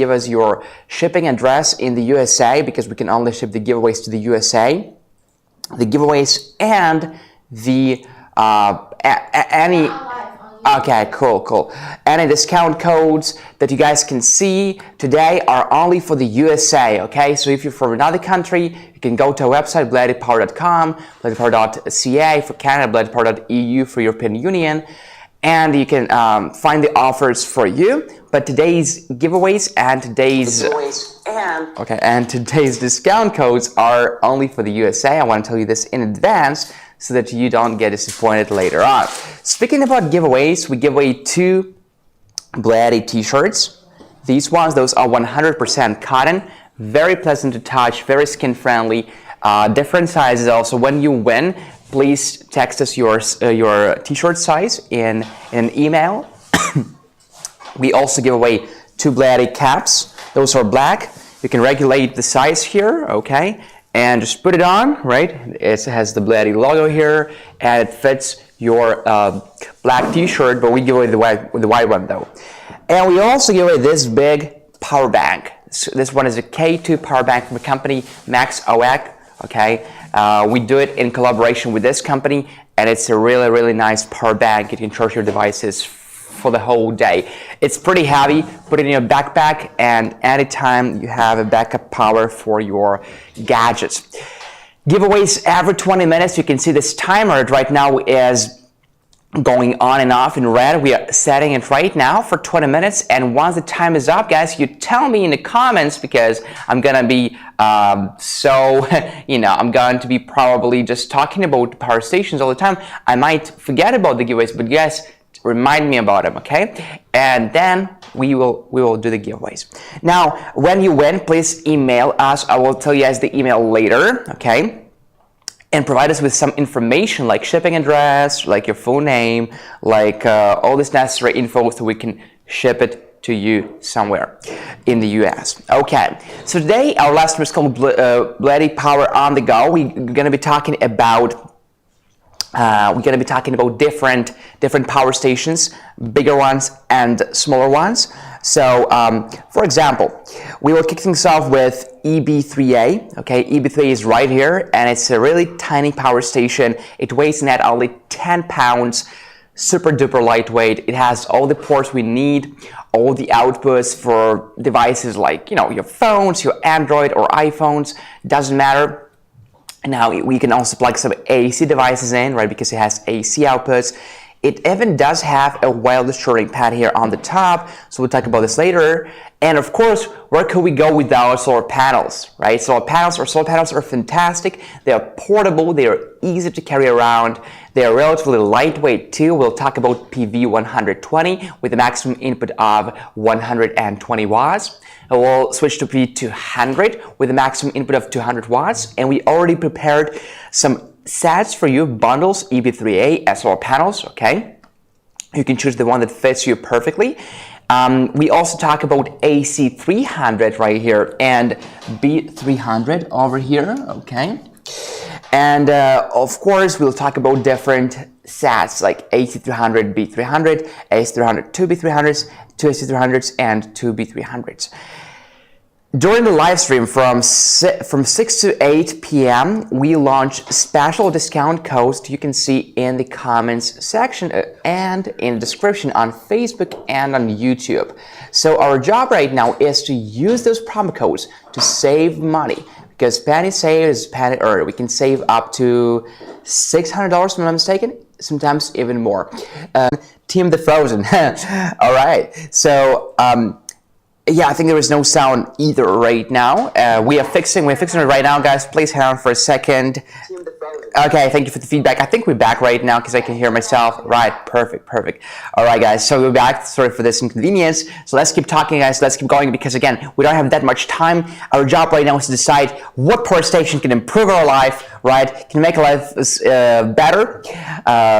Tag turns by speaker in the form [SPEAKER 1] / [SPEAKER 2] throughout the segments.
[SPEAKER 1] give us your shipping address in the USA, because we can only ship the giveaways to the USA. The giveaways and the any. Okay, cool. Any discount codes that you guys can see today are only for the USA, okay? So if you're from another country, you can go to our website, bluettipower.com, bluettipower.ca for Canada, bluettipower.eu for European Union, and you can find the offers for you. But today's giveaways and today's today's discount codes are only for the USA. I want to tell you this in advance, so that you don't get disappointed later on. Speaking about giveaways, we give away 2 Bluetti t-shirts. These ones, those are 100% cotton, very pleasant to touch, very skin friendly, different sizes also. When you win, please text us your t-shirt size in an email. We also give away 2 Bluetti caps. Those are black. You can regulate the size here, okay? And just put it on, right? It has the Bluetti logo here, and it fits your black t-shirt, but we give away the white one though. And we also give away this big power bank. So this one is a K2 power bank from a company, Max OAC, okay? We do it in collaboration with this company, and it's a really nice power bank. You can charge your devices for the whole day. It's pretty heavy. Put it in your backpack, and anytime you have a backup power for your gadgets. Giveaways every 20 minutes. You can see this timer right now is going on and off in red. We are setting it right now for 20 minutes, and once the time is up, guys, you tell me in the comments, because I'm gonna be I'm going to be probably just talking about power stations all the time. I might forget about the giveaways, but guys, remind me about them, okay? And then we will do the giveaways. Now, when you win, please email us. I will tell you guys the email later, okay? And provide us with some information like shipping address, like your full name, like all this necessary info, so we can ship it to you somewhere in the US. Okay, so today our last one is called Bluetti Power on the Go. We're gonna be talking about different power stations, bigger ones and smaller ones. So, for example, we will kick things off with EB3A. Okay, EB3A is right here, and it's a really tiny power station. It weighs net only 10 pounds, super duper lightweight. It has all the ports we need, all the outputs for devices like, your phones, your Android or iPhones, doesn't matter. Now, we can also plug some AC devices in, right, because it has AC outputs. It even does have a wireless charging pad here on the top, so we'll talk about this later. And of course, where could we go without solar panels, right? Solar panels are fantastic. They are portable, they are easy to carry around, they are relatively lightweight too. We'll talk about PV120 with a maximum input of 120 watts. And we'll switch to P200 with a maximum input of 200 watts. And we already prepared some sets for you, bundles, EB3A, solar panels, okay? You can choose the one that fits you perfectly. We also talk about AC300 right here and B300 over here, okay? And of course, we'll talk about different sets like AC300, B300, AC300, 2B300s, 2 AC300s, and 2B300s. During the live stream from 6 to 8 p.m., we launch special discount codes you can see in the comments section and in the description on Facebook and on YouTube. So our job right now is to use those promo codes to save money, because penny saved is penny earned. We can save up to $600 if I'm not mistaken, sometimes even more. Team the Frozen. All right. So, yeah, I think there is no sound either right now. We're fixing it right now, guys. Please hang on for a second. Okay, thank you for the feedback. I think we're back right now because I can hear myself. Right, perfect. All right, guys, so we're back. Sorry for this inconvenience. So let's keep talking, guys. Let's keep going, because again, we don't have that much time. Our job right now is to decide what power station can improve our life, right? Can make our life better,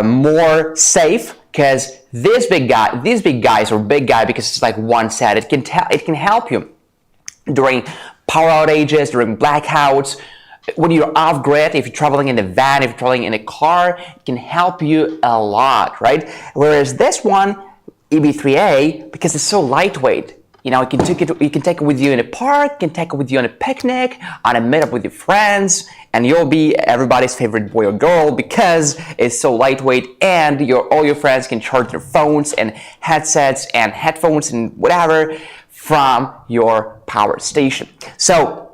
[SPEAKER 1] more safe. Because this big guy, because it's like one set, it can help you during power outages, during blackouts, when you're off grid, if you're traveling in a van, if you're traveling in a car, it can help you a lot, right? Whereas this one, EB3A, because it's so lightweight, You know, you can take it with you in a park, you can take it with you on a picnic, on a meetup with your friends, and you'll be everybody's favorite boy or girl because it's so lightweight, and all your friends can charge their phones and headsets and headphones and whatever from your power station. So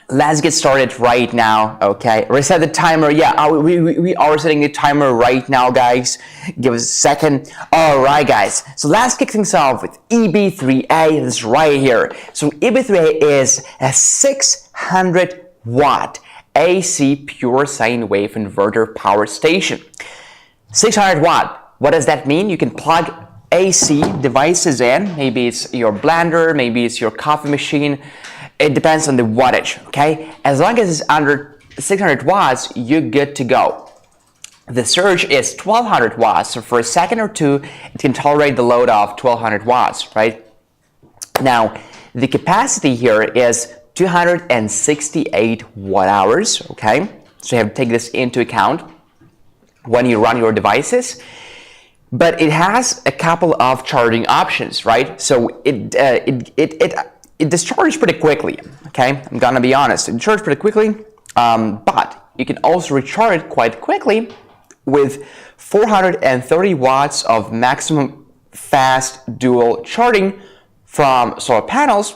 [SPEAKER 1] let's get started right now, okay? Reset the timer. Yeah, we are setting the timer right now, guys. Give us a second. All right, guys. So let's kick things off with EB3A. This is right here. So EB3A is a 600 watt AC pure sine wave inverter power station. 600 watt. What does that mean? You can plug AC devices in. Maybe it's your blender, maybe it's your coffee machine. It depends on the wattage, okay? As long as it's under 600 watts, you're good to go. The surge is 1200 watts, so for a second or two, it can tolerate the load of 1200 watts, right? Now, the capacity here is 268 watt hours, okay? So you have to take this into account when you run your devices. But it has a couple of charging options, right? So it discharges pretty quickly, okay? I'm gonna be honest, it charges pretty quickly, but you can also recharge it quite quickly with 430 watts of maximum fast dual charging from solar panels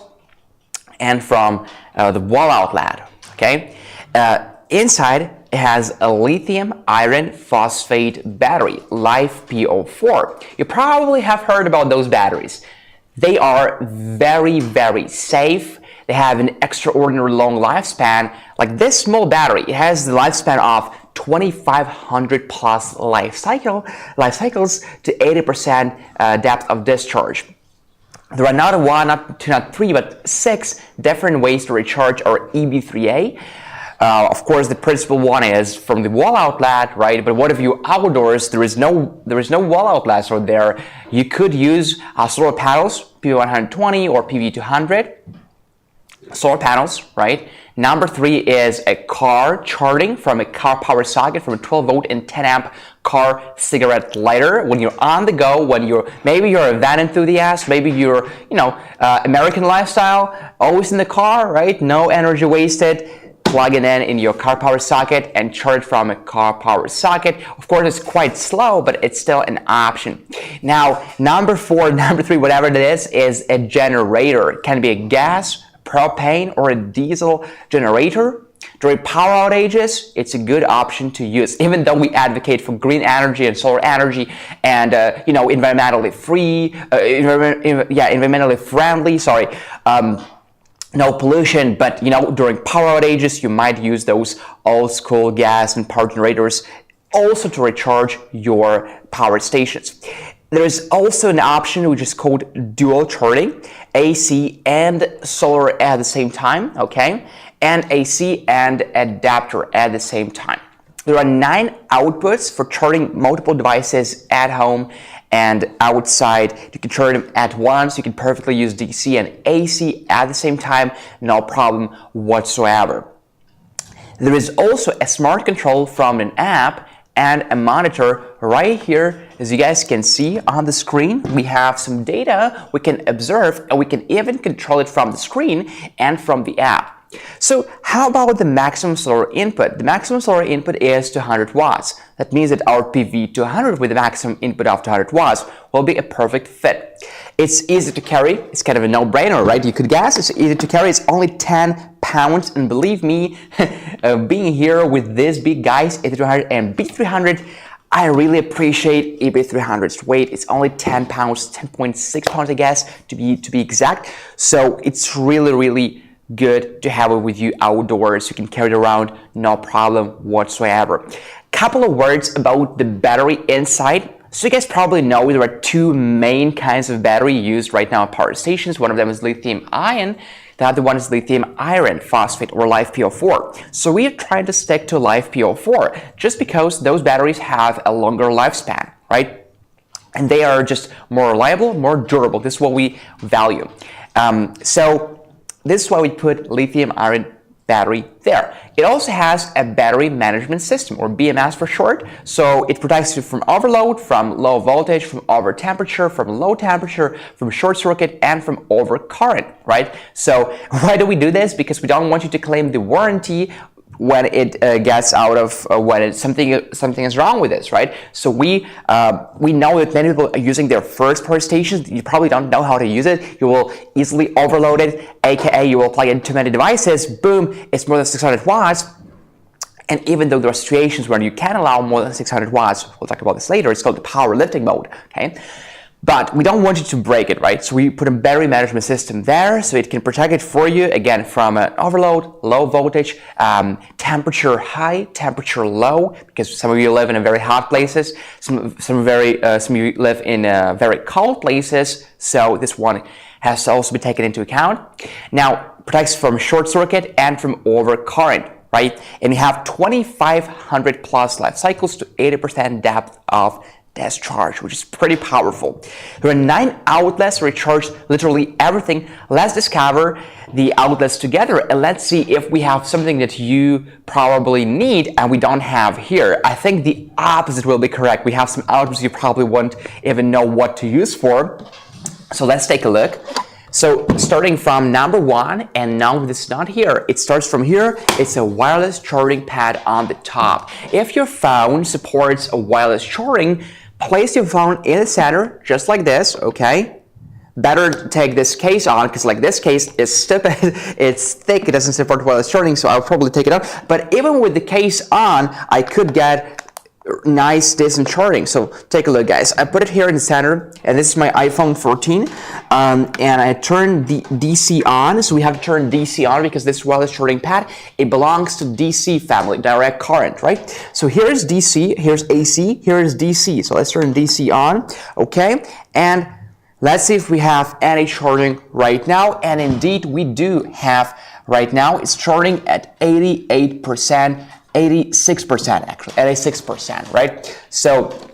[SPEAKER 1] and from the wall outlet, okay? Inside, it has a lithium iron phosphate battery, LiFePO4. You probably have heard about those batteries. They are very, very safe. They have an extraordinary long lifespan. Like this small battery, it has the lifespan of 2,500 plus life cycles to 80% depth of discharge. There are not one, not two, not three, but 6 different ways to recharge our EB3A. Of course, the principal one is from the wall outlet, right? But what if you're outdoors? There is no wall outlets out there. You could use solar panels, PV120 or PV200 solar panels, right? Number 3 is a car charging from a car power socket from a 12 volt and 10 amp car cigarette lighter. When you're on the go, maybe you're a van enthusiast, maybe you're American lifestyle, always in the car, right? No energy wasted. Plug it in your car power socket and charge from a car power socket. Of course, it's quite slow, but it's still an option. Now, number 4, number 3, whatever it is a generator. It can be a gas, propane, or a diesel generator. During power outages, it's a good option to use, even though we advocate for green energy and solar energy and environmentally friendly. No pollution, but during power outages, you might use those old school gas and power generators also to recharge your power stations. There is also an option which is called dual charging, AC and solar at the same time, okay? And AC and adapter at the same time. There are 9 outputs for charging multiple devices at home and outside. You can charge them at once. You can perfectly use DC and AC at the same time, no problem whatsoever. There is also a smart control from an app and a monitor right here. As you guys can see on the screen, we have some data we can observe, and we can even control it from the screen and from the app. So how about the maximum solar input? The maximum solar input is 200 watts. That means that our PV200 with a maximum input of 200 watts will be a perfect fit. It's easy to carry. It's kind of a no-brainer, right? You could guess it's easy to carry. It's only 10 pounds. And believe me, being here with these big guys, EB300 and B300, I really appreciate EB300's weight. It's only 10 pounds, 10.6 pounds, I guess, to be exact. So it's really good to have it with you outdoors. You can carry it around, no problem whatsoever. Couple of words about the battery inside. So you guys probably know there are 2 main kinds of battery used right now in power stations. One of them is lithium ion. The other one is lithium iron phosphate or LiFePO4. So we are trying to stick to LiFePO4 just because those batteries have a longer lifespan, right? And they are just more reliable, more durable. This is what we value. So this is why we put lithium iron battery there. It also has a battery management system, or BMS for short. So it protects you from overload, from low voltage, from over temperature, from low temperature, from short circuit, and from over current, right? So why do we do this? Because we don't want you to claim the warranty when it gets out of when something is wrong with this, right? So we know that many people are using their first power stations. You probably don't know how to use it. You will easily overload it, aka you will plug in too many devices. Boom! It's more than 600 watts. And even though there are situations where you can allow more than 600 watts, we'll talk about this later. It's called the power lifting mode. Okay. But we don't want you to break it, right? So we put a battery management system there so it can protect it for you, again, from an overload, low voltage, temperature high, temperature low, because some of you live in very hot places, some of you live in very cold places, so this one has to also be taken into account. Now, protects from short circuit and from over current, right? And you have 2,500 plus life cycles to 80% depth of discharge, which is pretty powerful. There are 9 outlets, recharge literally everything. Let's discover the outlets together and let's see if we have something that you probably need and we don't have here. I think the opposite will be correct. We have some outlets you probably won't even know what to use for. So let's take a look. So starting from number 1, and now this is not here, it starts from here. It's a wireless charging pad on the top. If your phone supports a wireless charging, place your phone in the center, just like this, okay? Better take this case on, because like this case is stupid, it's thick, it doesn't support wireless charging, so I'll probably take it out. But even with the case on, I could get nice decent charging. So take a look, guys. I put it here in the center, and this is my iPhone 14, and I turn the DC on. So we have to turn DC on because this wireless charging pad, it belongs to DC family, direct current, right? So here's DC, here's AC, here's DC. So let's turn DC on, okay? And let's see if we have any charging right now. And indeed, we do have right now. It's charging at 88%. 86% actually, 86%, right? So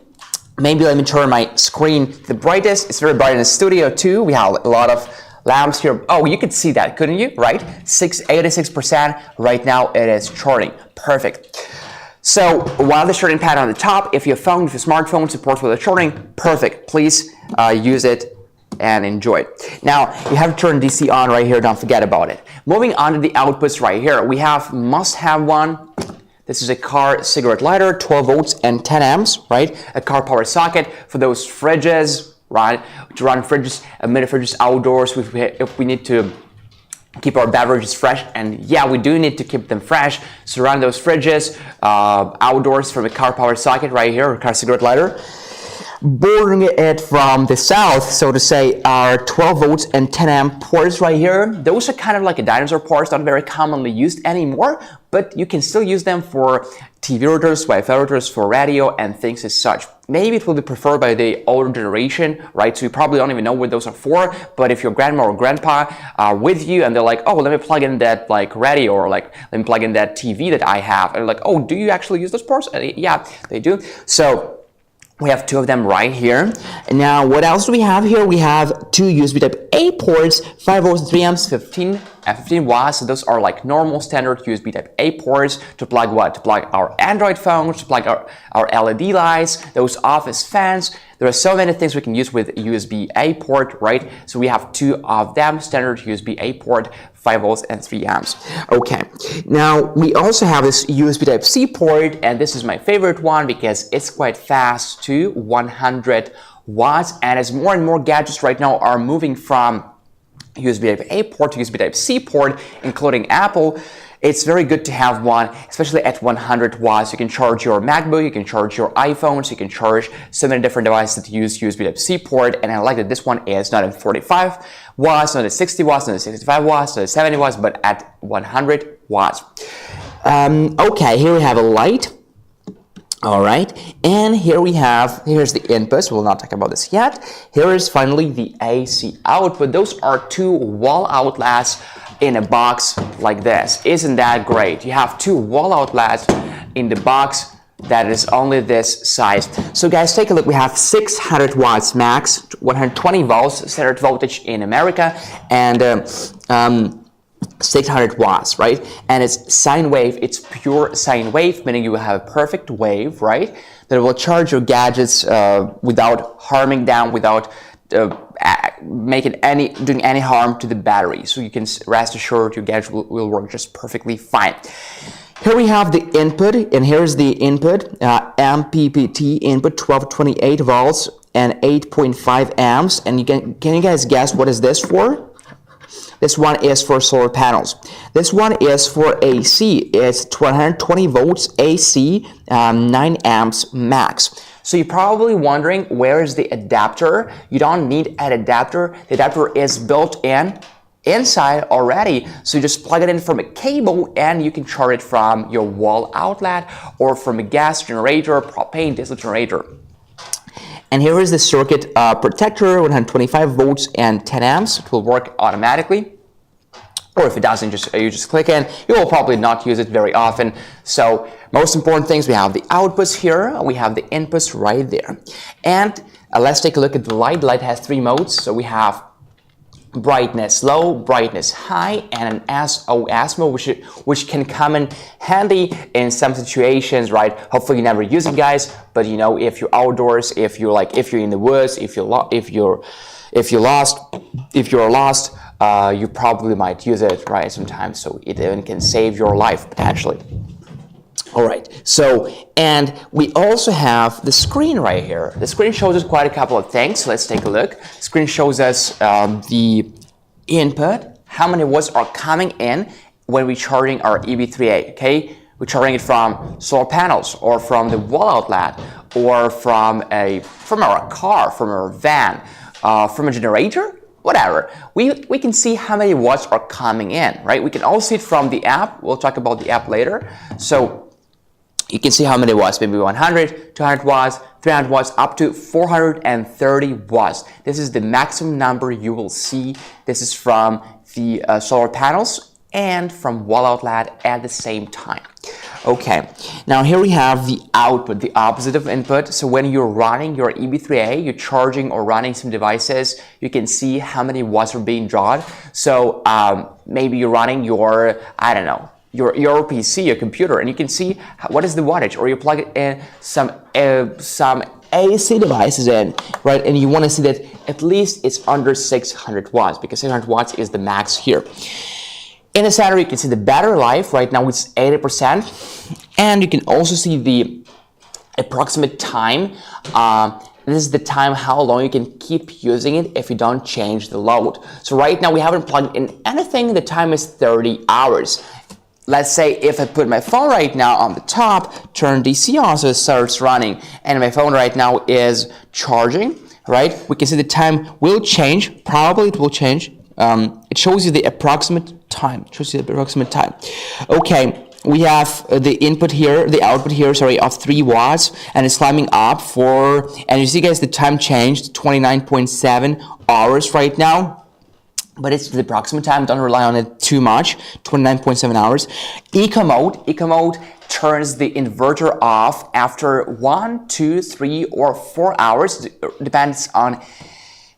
[SPEAKER 1] maybe let me turn my screen to the brightest. It's very bright in the studio too. We have a lot of lamps here. Oh, you could see that, couldn't you? Right? 86% right now it is charging. Perfect. So while the charging pad on the top, if your smartphone supports with the charging, perfect. Please use it and enjoy it. Now, you have to turn DC on right here. Don't forget about it. Moving on to the outputs right here. We have must-have one. This is a car cigarette lighter, 12 volts and 10 amps, right? A car power socket for those fridges, right? To run fridges, mini fridges outdoors if we need to keep our beverages fresh. And yeah, we do need to keep them fresh. So run those fridges outdoors from a car power socket right here, a car cigarette lighter. Bordering it from the south, so to say, are 12 volts and 10 amp ports right here. Those are kind of like a dinosaur ports, not very commonly used anymore, but you can still use them for TV routers, Wi-Fi routers, for radio and things as such. Maybe it will be preferred by the older generation, right? So you probably don't even know what those are for, but if your grandma or grandpa are with you and they're like, oh, let me plug in that like radio, or like, let me plug in that TV that I have. And like, oh, do you actually use those ports? Yeah, they do. So we have 2 of them right here. And now, what else do we have here? We have 2 USB Type A ports, 5 volts and 3 amps, 15 watts. So those are like normal standard USB Type A ports to plug what? To plug our Android phones, to plug our LED lights, those office fans. There are so many things we can use with USB A port, right? So we have 2 of them, standard USB A port, 5 volts and 3 amps. Okay, now we also have this USB Type C port, and this is my favorite one because it's quite fast to 100 watts. And as more and more gadgets right now are moving from USB Type A port to USB Type C port, including Apple, it's very good to have one, especially at 100 watts. You can charge your MacBook, you can charge your iPhones, you can charge so many different devices that use USB Type-C port. And I like that this one is not at 45 watts, not at 60 watts, not at 65 watts, not at 70 watts, but at 100 watts. Okay, here we have a light. All right, and here's the inputs. We'll not talk about this yet. Here is finally the AC output. Those are 2 wall outlets in a box like this. Isn't that great? You have 2 wall outlets in the box that is only this size. So guys, take a look. We have 600 watts max, 120 volts standard voltage in America, and 600 watts, right? And it's sine wave, it's pure sine wave, meaning you will have a perfect wave, right? That will charge your gadgets without harming them, without doing any harm to the battery. So you can rest assured your gadget will work just perfectly fine. Here we have the input, and here's the input, MPPT input, 1228 volts and 8.5 amps. And can you guys guess what is this for? This one is for solar panels. This one is for AC. It's 120 volts AC, 9 amps max. So you're probably wondering, where is the adapter? You don't need an adapter. The adapter is built in inside already. So you just plug it in from a cable and you can charge it from your wall outlet or from a gas generator, propane, diesel generator. And here is the circuit protector, 125 volts and 10 amps. It will work automatically. Or if it doesn't, you just click in. You will probably not use it very often. So most important things, we have the outputs here. We have the inputs right there. And let's take a look at the light. The light has 3 modes. So we have brightness low, brightness high, and an SOS mode, which can come in handy in some situations, right? Hopefully you never use it, guys, but you know, if you're outdoors, if you're in the woods, if you're lost, you probably might use it, right, sometimes, so it even can save your life potentially. All right, so, and we also have the screen right here. The screen shows us quite a couple of things. So let's take a look. Screen shows us the input, how many watts are coming in when we're charging our EB3A, okay? We're charging it from solar panels or from the wall outlet or from our car, from our van, from a generator, whatever. We can see how many watts are coming in, right? We can also see it from the app. We'll talk about the app later. So you can see how many watts, maybe 100, 200 watts, 300 watts, up to 430 watts. This is the maximum number you will see. This is from the solar panels and from wall outlet at the same time. Okay, now here we have the output, the opposite of input. So when you're running your EB3A, you're charging or running some devices, you can see how many watts are being drawn. So maybe you're running your, I don't know, your PC, your computer, and you can see what is the wattage, or you plug it in some AC devices in, right? And you want to see that at least it's under 600 watts, because 600 watts is the max here. In the center, you can see the battery life. Right now it's 80%, and you can also see the approximate time. This is the time how long you can keep using it if you don't change the load. So right now we haven't plugged in anything. The time is 30 hours. Let's say if I put my phone right now on the top, turn DC on so it starts running, and my phone right now is charging, right? We can see the time will change. Probably it will change. It shows you the approximate time. Okay, we have the input here, the output here, sorry, of 3 watts, and it's climbing up and you see, guys, the time changed, 29.7 hours right now. But it's the approximate time, don't rely on it too much, 29.7 hours. Eco mode turns the inverter off after 1, 2, 3, or 4 hours, depends on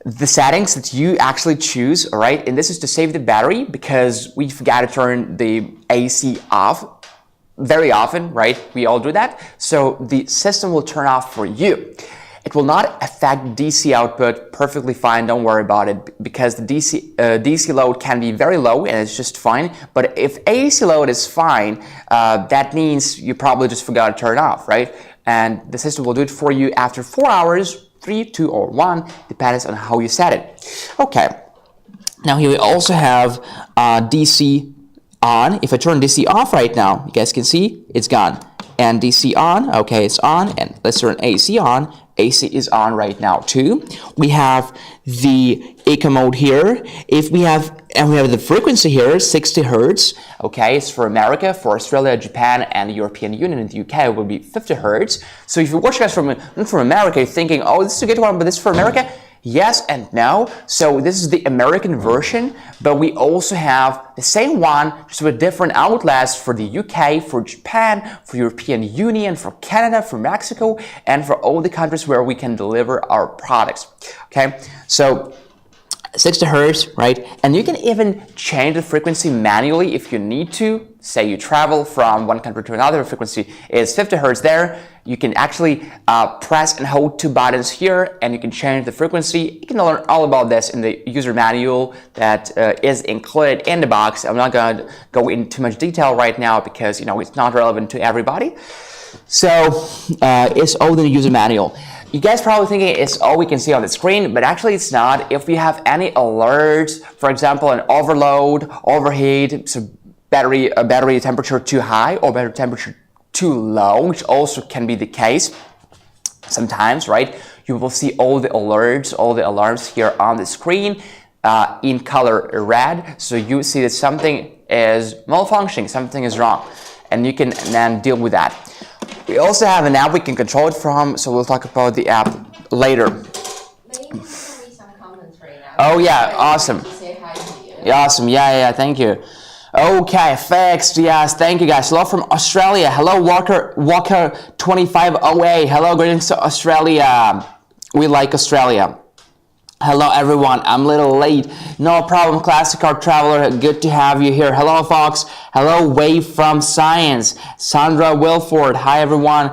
[SPEAKER 1] the settings that you actually choose, all right? And this is to save the battery, because we forgot to turn the AC off very often, right? We all do that. So the system will turn off for you. It will not affect DC output, perfectly fine, don't worry about it, because the DC load can be very low and it's just fine. But if AC load is fine, that means you probably just forgot to turn it off, right? And the system will do it for you after 4 hours, 3, 2, or 1, depends on how you set it. Okay, now here we also have DC on. If I turn DC off right now, you guys can see it's gone. And DC on, okay, it's on. And let's turn AC on. AC is on right now too. We have the eco mode here. We have the frequency here, 60 hertz. Okay, it's for America, for Australia, Japan, and the European Union. In the UK, it will be 50 hertz. So if you watch guys from America, you're thinking, oh, this is a good one, but this is for America. Yes and no. So this is the American version, but we also have the same one, just with different outlets for the UK, for Japan, for European Union, for Canada, for Mexico, and for all the countries where we can deliver our products. Okay, so 60 hertz, right? And you can even change the frequency manually if you need to. Say you travel from one country to another, frequency is 50 hertz there. You can actually press and hold two buttons here and you can change the frequency. You can learn all about this in the user manual that is included in the box. I'm not going to go into too much detail right now because, you know, it's not relevant to everybody. So it's all in the user manual. You guys probably thinking it's all we can see on the screen, but actually it's not. If we have any alerts, for example, an overload, overheat, so battery temperature too high or battery temperature too low, which also can be the case sometimes, right? You will see all the alerts, all the alarms here on the screen in color red. So you see that something is malfunctioning, something is wrong, and you can then deal with that. We also have an app we can control it from, so we'll talk about the app later.
[SPEAKER 2] Maybe you can read some comments right now.
[SPEAKER 1] Oh yeah, awesome.
[SPEAKER 2] Say hi to you.
[SPEAKER 1] Yeah, awesome. Yeah, thank you. Okay, fixed. Yes, thank you guys. Hello from Australia. Hello, Walker 2508. Hello, greetings to Australia. We like Australia. Hello everyone, I'm a little late. No problem, Classic Car Traveler. Good to have you here. Hello Fox. Hello Wave from Science. Sandra Wilford. Hi everyone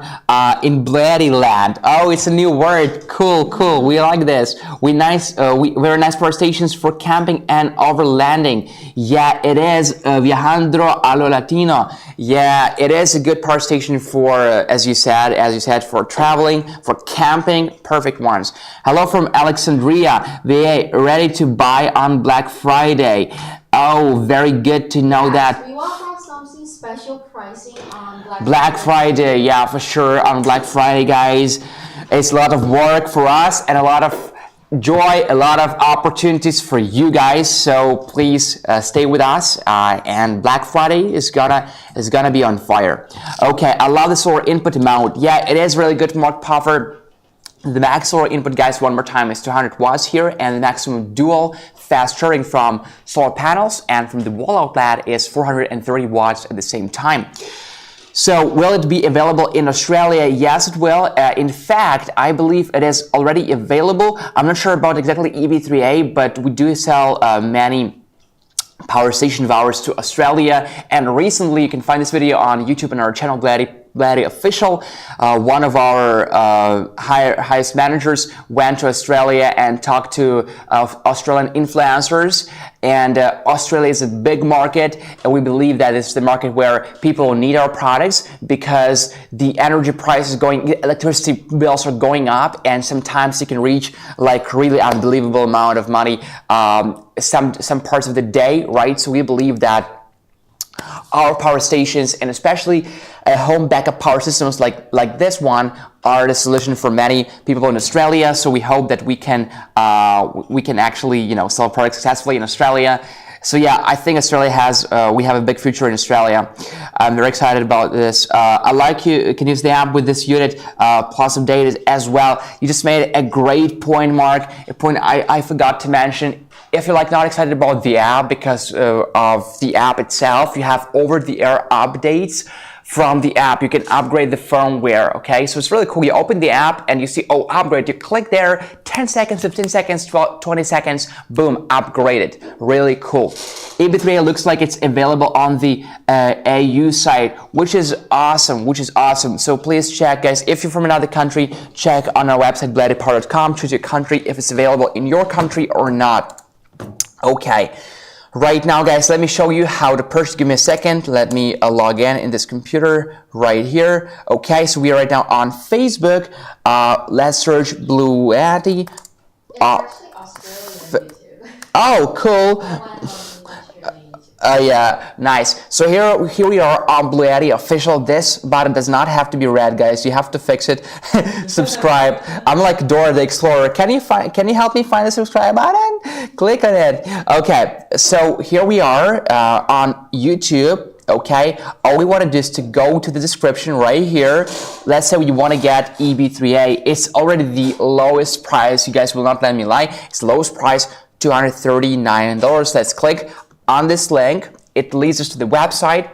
[SPEAKER 1] in Bluetti land. Oh, it's a new word. Cool. We like this. Very nice power stations for camping and overlanding. Yeah, it is. Viajando a lo Latino. Yeah, it is a good power station for, as you said, for traveling, for camping. Perfect ones. Hello from Alexandria. VA, ready to buy on Black Friday. Oh, very good to know that.
[SPEAKER 2] We will have something special pricing on
[SPEAKER 1] Black Friday. Yeah, for sure. On Black Friday, guys. It's a lot of work for us and a lot of joy, a lot of opportunities for you guys. So please stay with us. And Black Friday is gonna be on fire. Okay, I love the solar input mode. Yeah, it is really good, Mark Puffer. The max solar input, guys, one more time, is 200 watts here, and the maximum dual fast charging from solar panels and from the wall outlet is 430 watts at the same time. So will it be available in Australia? Yes, it will. In fact, I believe it is already available. I'm not sure about exactly EV3A, but we do sell many power station of ours to Australia, and recently you can find this video on YouTube on our channel Bluetti Official. One of our highest managers went to Australia and talked to Australian influencers, and Australia is a big market, and we believe that it's the market where people need our products because the energy price is electricity bills are going up, and sometimes you can reach like really unbelievable amount of money some parts of the day, right? So we believe that our power stations, and especially home backup power systems like this one, are the solution for many people in Australia. So we hope that we can actually, you know, sell products successfully in Australia. So yeah, I think Australia we have a big future in Australia. I'm very excited about this. I like you can use the app with this unit plus update as well. You just made a great point, Mark. A point I forgot to mention. If you're like not excited about the app because of the app itself, you have over-the-air updates from the app. You can upgrade the firmware, okay? So it's really cool. You open the app and you see, oh, upgrade. You click there, 10 seconds, 15 seconds, 20 seconds, boom, upgraded. Really cool. EB3A looks like it's available on the AU site, which is awesome. So please check, guys. If you're from another country, check on our website, bluettipower.com. Choose your country if it's available in your country or not. Okay, right now, guys, let me show you how to purchase. Give me a second. Let me log in this computer right here. Okay, so we are right now on Facebook. Let's search Bluetti.
[SPEAKER 2] It's actually Australian YouTube.
[SPEAKER 1] Oh, cool. Yeah, nice. So here we are on Bluetti Official. This button does not have to be red, guys. You have to fix it. Subscribe. I'm like Dora the Explorer. Can you help me find the subscribe button? Click on it. Okay, so here we are on YouTube. Okay, all we want to do is to go to the description right here. Let's say we want to get EB3A. It's already the lowest price. You guys will not let me lie. It's the lowest price, $239. Let's click on this link. It leads us to the website.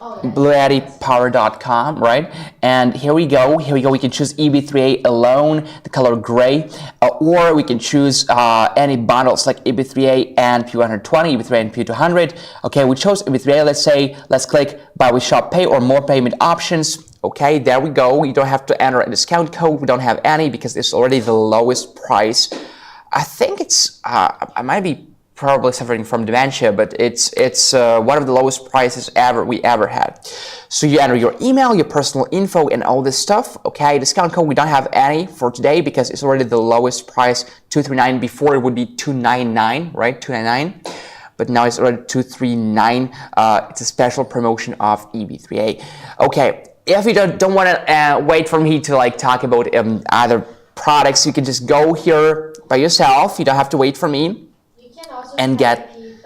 [SPEAKER 2] Oh, yeah.
[SPEAKER 1] BluettiPower.com, right? And here we go. We can choose EB3A alone, the color gray, or we can choose any bundles like EB3A and P120, EB3A and P200. Okay, we chose EB3A. Let's click Buy with Shop Pay or more payment options. Okay, there we go. You don't have to enter a discount code. We don't have any because it's already the lowest price. I think it's I might be probably suffering from dementia, but it's one of the lowest prices we ever had. So you enter your email, your personal info, and all this stuff. Okay, discount code we don't have any for today because it's already the lowest price, $239. Before it would be $299, right? $299, but now it's already $239. It's a special promotion of EB3A. Okay, if you don't want to wait for me to like talk about other products, you can just go here by yourself. You don't have to wait for me. And get
[SPEAKER 2] the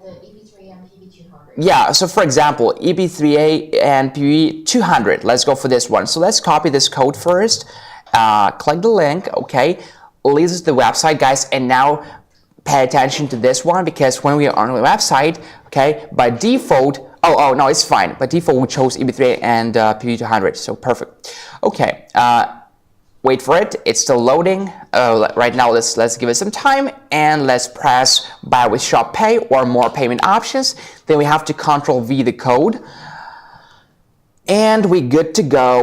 [SPEAKER 2] EB3 and PB200.
[SPEAKER 1] Yeah, so for example, EB3A and PB200. Let's go for this one. So let's copy this code first. Click the link, okay? Leads us to the website, guys. And now pay attention to this one because when we are on the website, okay, by default, oh no, it's fine. By default, we chose EB3A and PB200. So perfect. Okay. Wait for it, it's still loading. Right now, let's give it some time and let's press Buy with Shop Pay or more payment options. Then we have to Control V the code. And we good to go,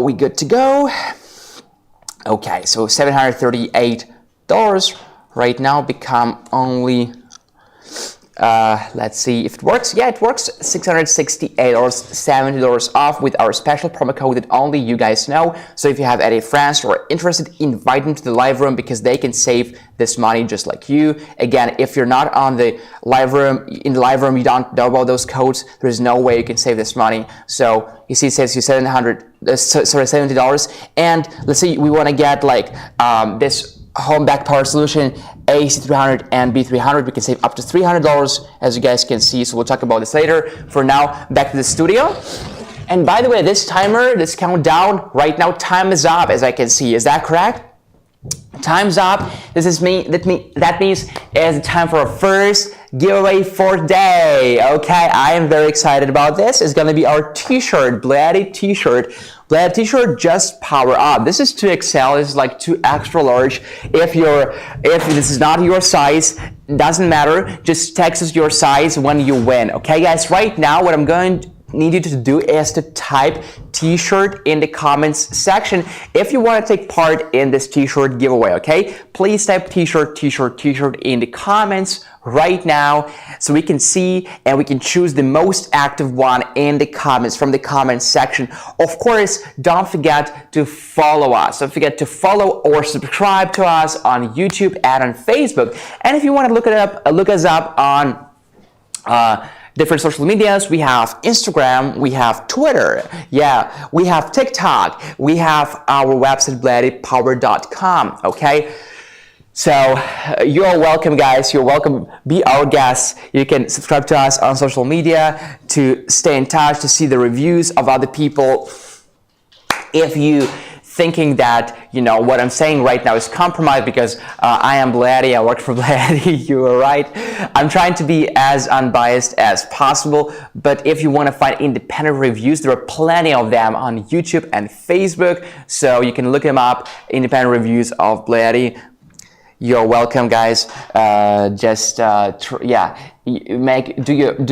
[SPEAKER 1] Okay, so $738 right now become only, let's see if it works. Yeah, it works. $668, $70 off with our special promo code that only you guys know. So if you have any friends who are interested, invite them to the live room because they can save this money just like you. Again, if you're not on the live room, you don't know about those codes, there's no way you can save this money. So you see, it says you $70. And let's say we want to get like this home back power solution AC300 and B300. We can save up to $300 as you guys can see. So we'll talk about this later. For now, back to the studio. And by the way, this timer, this countdown, right now time is up as I can see. Is that correct? Time's up. That means it's time for our first giveaway for today. Okay, I am very excited about this. It's gonna be our t-shirt, Bluetti t-shirt. Bluetti t-shirt, just power up. This is 2XL, this is like 2 extra large. If this is not your size, doesn't matter. Just text us your size when you win. Okay, guys, right now what I'm going to need you to do is to type t-shirt in the comments section if you want to take part in this t-shirt giveaway. Okay, please type t-shirt in the comments right now so we can see and we can choose the most active one in the comments from the comments section. Of course, don't forget to follow us. Don't forget to follow or subscribe to us on YouTube and on Facebook. And if you want to look us up on different social medias. We have Instagram, we have Twitter, yeah, we have TikTok, we have our website BluettiPower.com. Okay, so you're welcome, guys. You're welcome. Be our guests. You can subscribe to us on social media to stay in touch, to see the reviews of other people. If you thinking that, you know, what I'm saying right now is compromised because I am Bluetti, I work for Bluetti, you are right. I'm trying to be as unbiased as possible, but if you want to find independent reviews, there are plenty of them on YouTube and Facebook, so you can look them up, independent reviews of Bluetti. You're welcome, guys. Do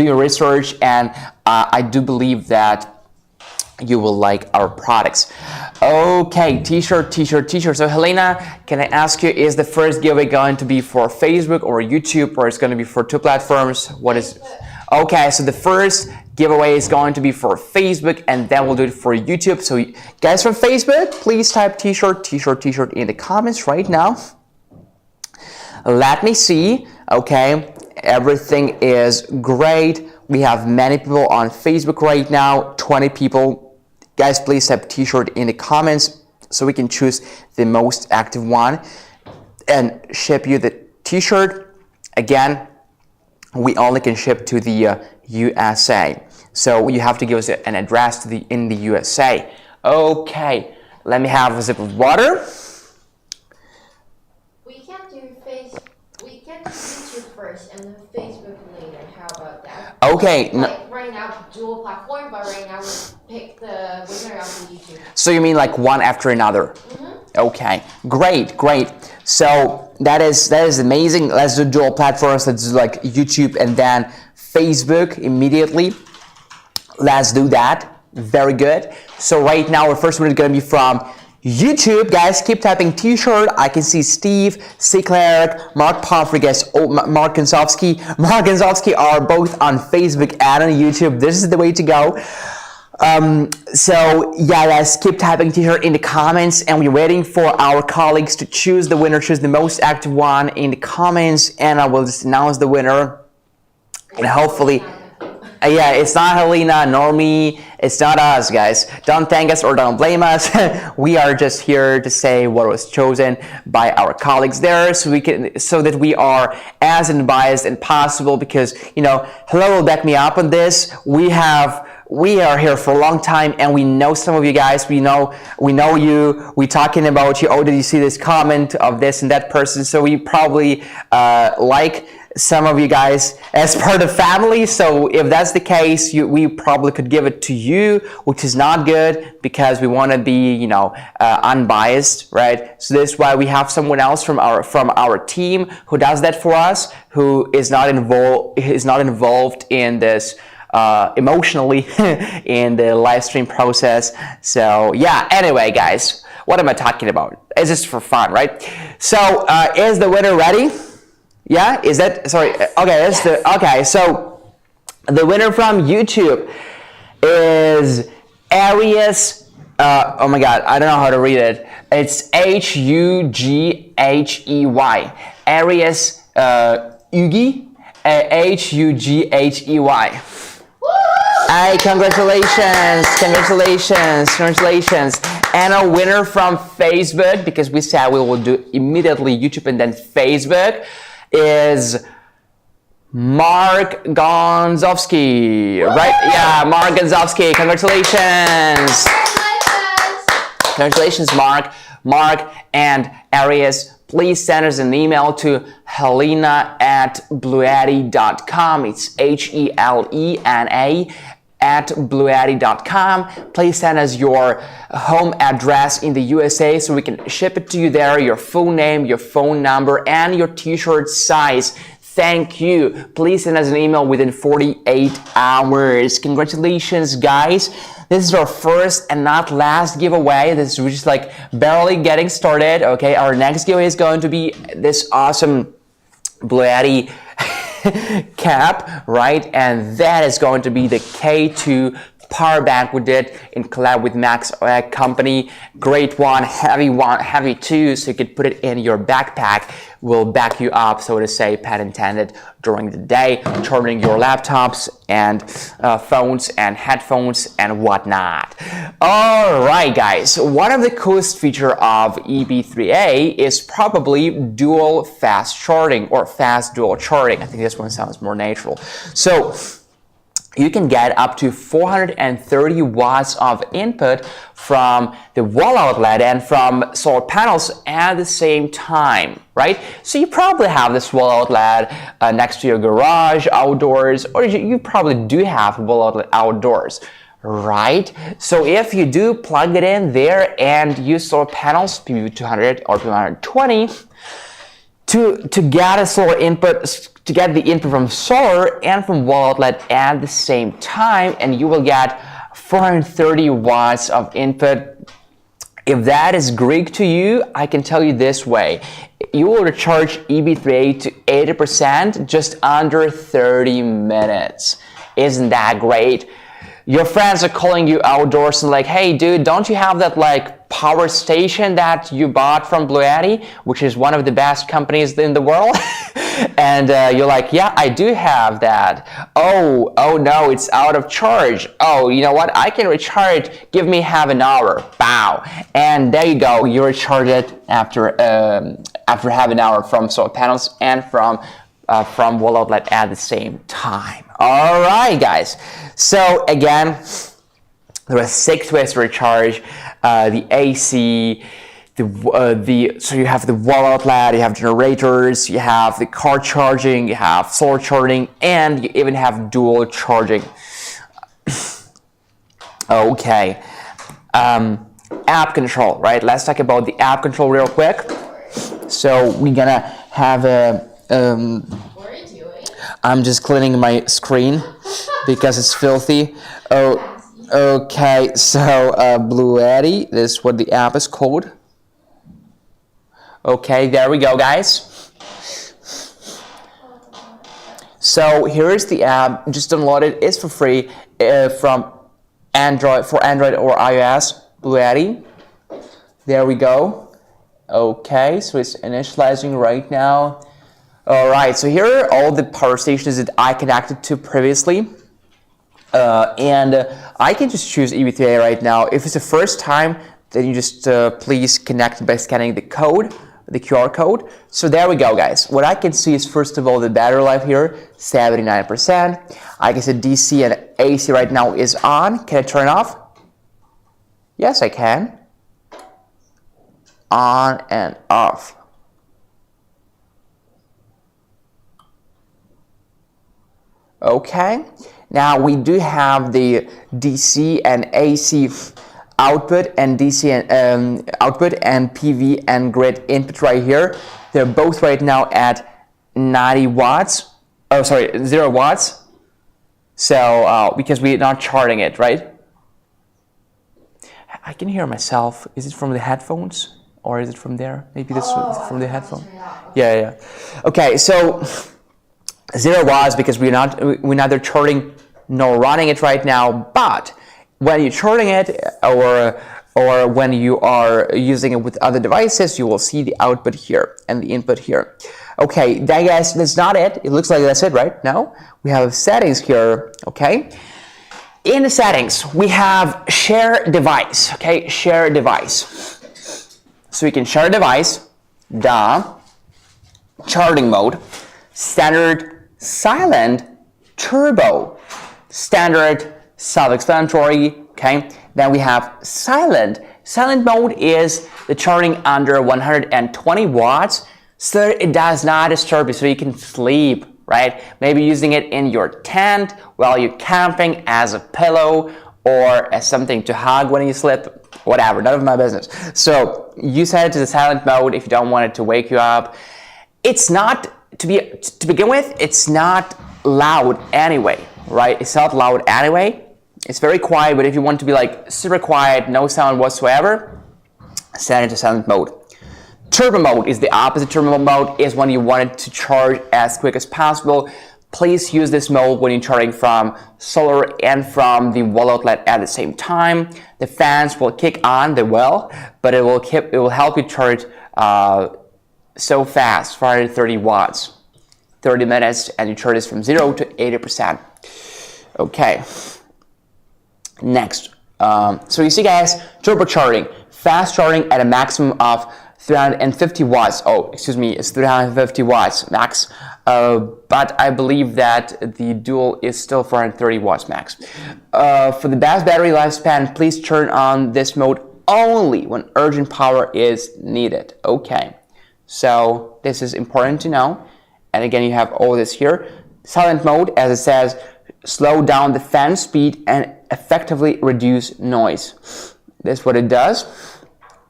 [SPEAKER 1] your research, and I do believe that you will like our products. Okay, t-shirt. So Helena, can I ask you, is the first giveaway going to be for Facebook or YouTube, or it's going to be for 2 platforms? What is? Okay, so the first giveaway is going to be for Facebook, and then we'll do it for YouTube. So guys from Facebook, please type t-shirt in the comments right now. Let me see. Okay, everything is great. We have many people on Facebook right now, 20 people. Guys, please type t-shirt in the comments so we can choose the most active one and ship you the t-shirt. Again, we only can ship to the USA. So you have to give us an address in the USA. Okay, let me have a sip of water.
[SPEAKER 2] We can do YouTube first and then Facebook later. How about that?
[SPEAKER 1] Okay.
[SPEAKER 2] Like right right now dual platform, but right now we pick the winner of the YouTube.
[SPEAKER 1] So you mean like one after another? Okay, great. So that is amazing. Let's do dual platforms. Let's do like YouTube and then Facebook immediately. Let's do that. Very good. So right now our first one is going to be from YouTube. Guys, keep typing t-shirt. I can see Steve, C. Clark, Mark Pofrigas, Mark Gonzalski. Mark Gonzalski are both on Facebook and on YouTube. This is the way to go. So yeah, guys, keep typing t-shirt in the comments, and we're waiting for our colleagues to choose the winner, choose the most active one in the comments, and I will just announce the winner. And hopefully, yeah, it's not Helena nor me, it's not us, guys. Don't thank us or don't blame us. We are just here to say what was chosen by our colleagues there, so that we are as unbiased as possible, because Hello will back me up on this. We are here for a long time, and we know some of you guys. We know you. We're talking about you. Oh, did you see this comment of this and that person? So we probably like some of you guys as part of family. So if that's the case, we probably could give it to you, which is not good, because we want to be unbiased, right? So this is why we have someone else from our team who does that for us, who is not involved in this emotionally in the live stream process. So yeah, anyway, guys, what am I talking about? It's just for fun, right? So is the winner ready? Yeah, is that, sorry, okay, okay, so the winner from YouTube is Arius, oh my god, I don't know how to read it. It's Hughey, Arius Hughey, Hughey. Hey, congratulations. And a winner from Facebook, because we said we will do immediately YouTube and then Facebook, is Mark Gonzalski, right? Yeah, Mark Gonzalski. Congratulations. Congratulations, Mark and Arias. Please send us an email to helena@bluetti.com. It's HELENA @bluetti.com. Please send us your home address in the USA so we can ship it to you there, your full name, your phone number, and your t-shirt size. Thank you. Please send us an email within 48 hours. Congratulations, guys. This is our first and not last giveaway. This is just like barely getting started. Okay, our next giveaway is going to be this awesome Bluetti cap, right? And that is going to be the K2 power bank we did in collab with Max Company. Great one, heavy too, so you could put it in your backpack. Will back you up, so to say, pun intended, during the day, charging your laptops and phones and headphones and whatnot. All right, guys, one of the coolest features of EB3A is probably dual fast charging, or fast dual charging. I think this one sounds more natural. So you can get up to 430 watts of input from the wall outlet and from solar panels at the same time, right? So you probably have this wall outlet next to your garage, outdoors, or you probably do have a wall outlet outdoors, right? So if you do plug it in there and use solar panels, PV200 or PV120, to get a solar input, to get the input from solar and from wall outlet at the same time, and you will get 430 watts of input. If that is Greek to you, I can tell you this way. You will recharge EB3A to 80% just under 30 minutes. Isn't that great? Your friends are calling you outdoors and like, hey dude, don't you have that like power station that you bought from Bluetti, which is one of the best companies in the world? And you're like, yeah, I do have that. Oh no, it's out of charge. Oh, you know what? I can recharge. Give me half an hour. Bow. And there you go. You recharge it after half an hour from solar panels and from wall outlet at the same time. All right, guys. So again, there are 6 ways to recharge the AC. So you have the wall outlet, you have generators, you have the car charging, you have solar charging, and you even have dual charging. Okay. App control, right? Let's talk about the app control real quick. So we're gonna have a.
[SPEAKER 2] What are you doing?
[SPEAKER 1] I'm just cleaning my screen because it's filthy. Oh, okay. So Bluetti, this is what the app is called. Okay, there we go, guys. So here's the app. Just download it. It's for free from Android or iOS. Bluetti. There we go. Okay, so it's initializing right now. All right, so here are all the power stations that I connected to previously. And I can just choose EB3A right now. If it's the first time, then you just please connect by scanning the code, the QR code. So there we go, guys. What I can see is, first of all, the battery life here, 79%. I can see DC and AC right now is on. Can I turn it off? Yes, I can. On and off. Okay. Now we do have the DC and AC output and DC and output and PV and grid input right here. They're both right now at 90 watts. Oh, sorry, 0 watts. So because we're not charging it, right? I can hear myself. Is it from the headphones or is it from there? Maybe this is from the headphone. Yeah. Okay, so 0 watts because we're neither charging nor running it right now. But when you're charging it or when you are using it with other devices, you will see the output here and the input here. Okay, guys, that's not it. It looks like that's it, right? No, we have settings here. Okay. In the settings, we have share device, okay? Share device. So we can share device, charging mode, standard, silent, turbo, standard, self-explanatory, okay? Then we have silent. Silent mode is the charging under 120 watts, so it does not disturb you, so you can sleep, right? Maybe using it in your tent while you're camping as a pillow or as something to hug when you sleep, whatever, none of my business. So you set it to the silent mode if you don't want it to wake you up. It's not, to begin with, it's not loud anyway, right? It's not loud anyway. It's very quiet, but if you want to be like super quiet, no sound whatsoever, set it to silent mode. Turbo mode is the opposite. Turbo mode is when you want it to charge as quick as possible. Please use this mode when you're charging from solar and from the wall outlet at the same time. The fans will kick on, they will, but it will help you charge so fast, 430 watts, 30 minutes, and you charge this from 0 to 80%. Okay. Next, so you see, guys, turbo charging, fast charging at a maximum of 350 watts. Oh, excuse me, it's 350 watts max. But I believe that the dual is still 430 watts max. For the best battery lifespan, please turn on this mode only when urgent power is needed. Okay, so this is important to know. And again, you have all this here. Silent mode, as it says, slow down the fan speed and effectively reduce noise. That's what it does.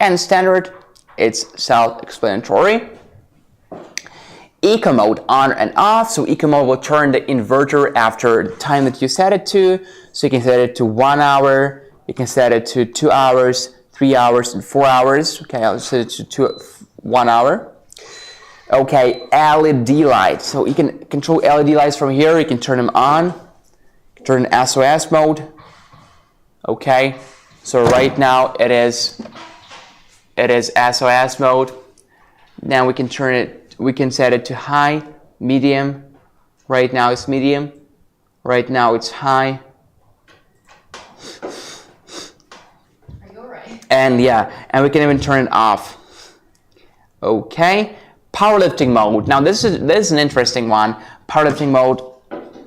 [SPEAKER 1] And standard, it's self-explanatory. Eco mode, on and off. So eco mode will turn the inverter after the time that you set it to. So you can set it to 1 hour, you can set it to 2 hours, 3 hours, and 4 hours. Okay, I'll set it to 1 hour. Okay, LED lights. So you can control LED lights from here. You can turn them on. Turn SOS mode. Okay, so right now it is SOS mode. Now we can turn it, we can set it to high, medium. Right now it's medium. Right now it's high.
[SPEAKER 2] Are you alright?
[SPEAKER 1] And yeah, and we can even turn it off. Okay, powerlifting mode. Now this is an interesting one. Powerlifting mode,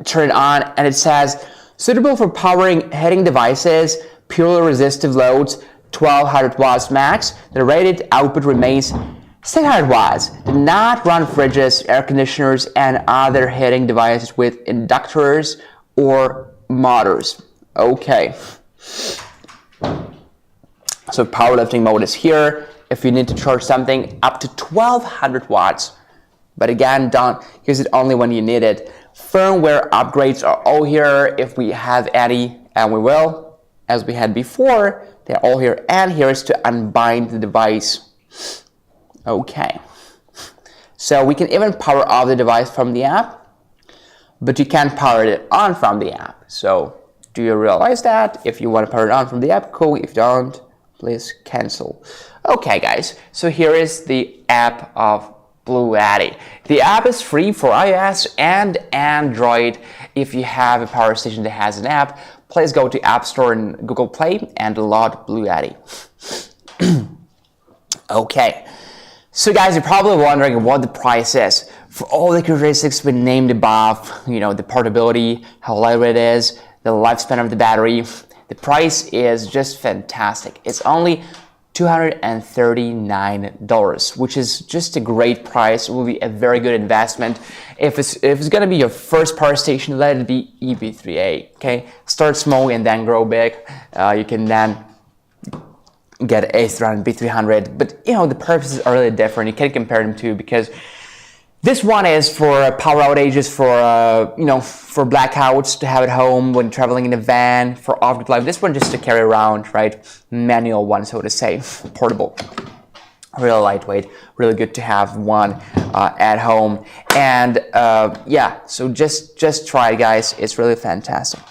[SPEAKER 1] turn it on, and it says suitable for powering heating devices, purely resistive loads, 1200 watts max. The rated output remains 600 watts. Do not run fridges, air conditioners, and other heating devices with inductors or motors. Okay, So powerlifting mode is here. If you need to charge something up to 1200 watts, but again, don't use it only when you need it. Firmware upgrades are all here if we have any, and we will, as we had before. They're all here, and here is to unbind the device. Okay. So we can even power off the device from the app, but you can't power it on from the app. So do you realize that? If you want to power it on from the app, cool. If you don't, please cancel. Okay, guys. So here is the app of Bluetti. The app is free for iOS and Android. If you have a power station that has an app, please go to App Store and Google Play and download Bluetti. Okay. So guys, you're probably wondering what the price is. For all the characteristics we named above, you know, the portability, how lightweight it is, the lifespan of the battery, the price is just fantastic. It's only $239, which is just a great price. It will be a very good investment. If it's gonna be your first power station, let it be EB3A, okay? Start small and then grow big. You can then get A300, B300, but you know, the purposes are really different. You can't compare them to, because this one is for power outages, for you know, for blackouts, to have at home when traveling in a van, for off-grid life. This one just to carry around, right? Manual one, so to say, portable, really lightweight, really good to have one at home. And yeah, so just try it, guys. It's really fantastic.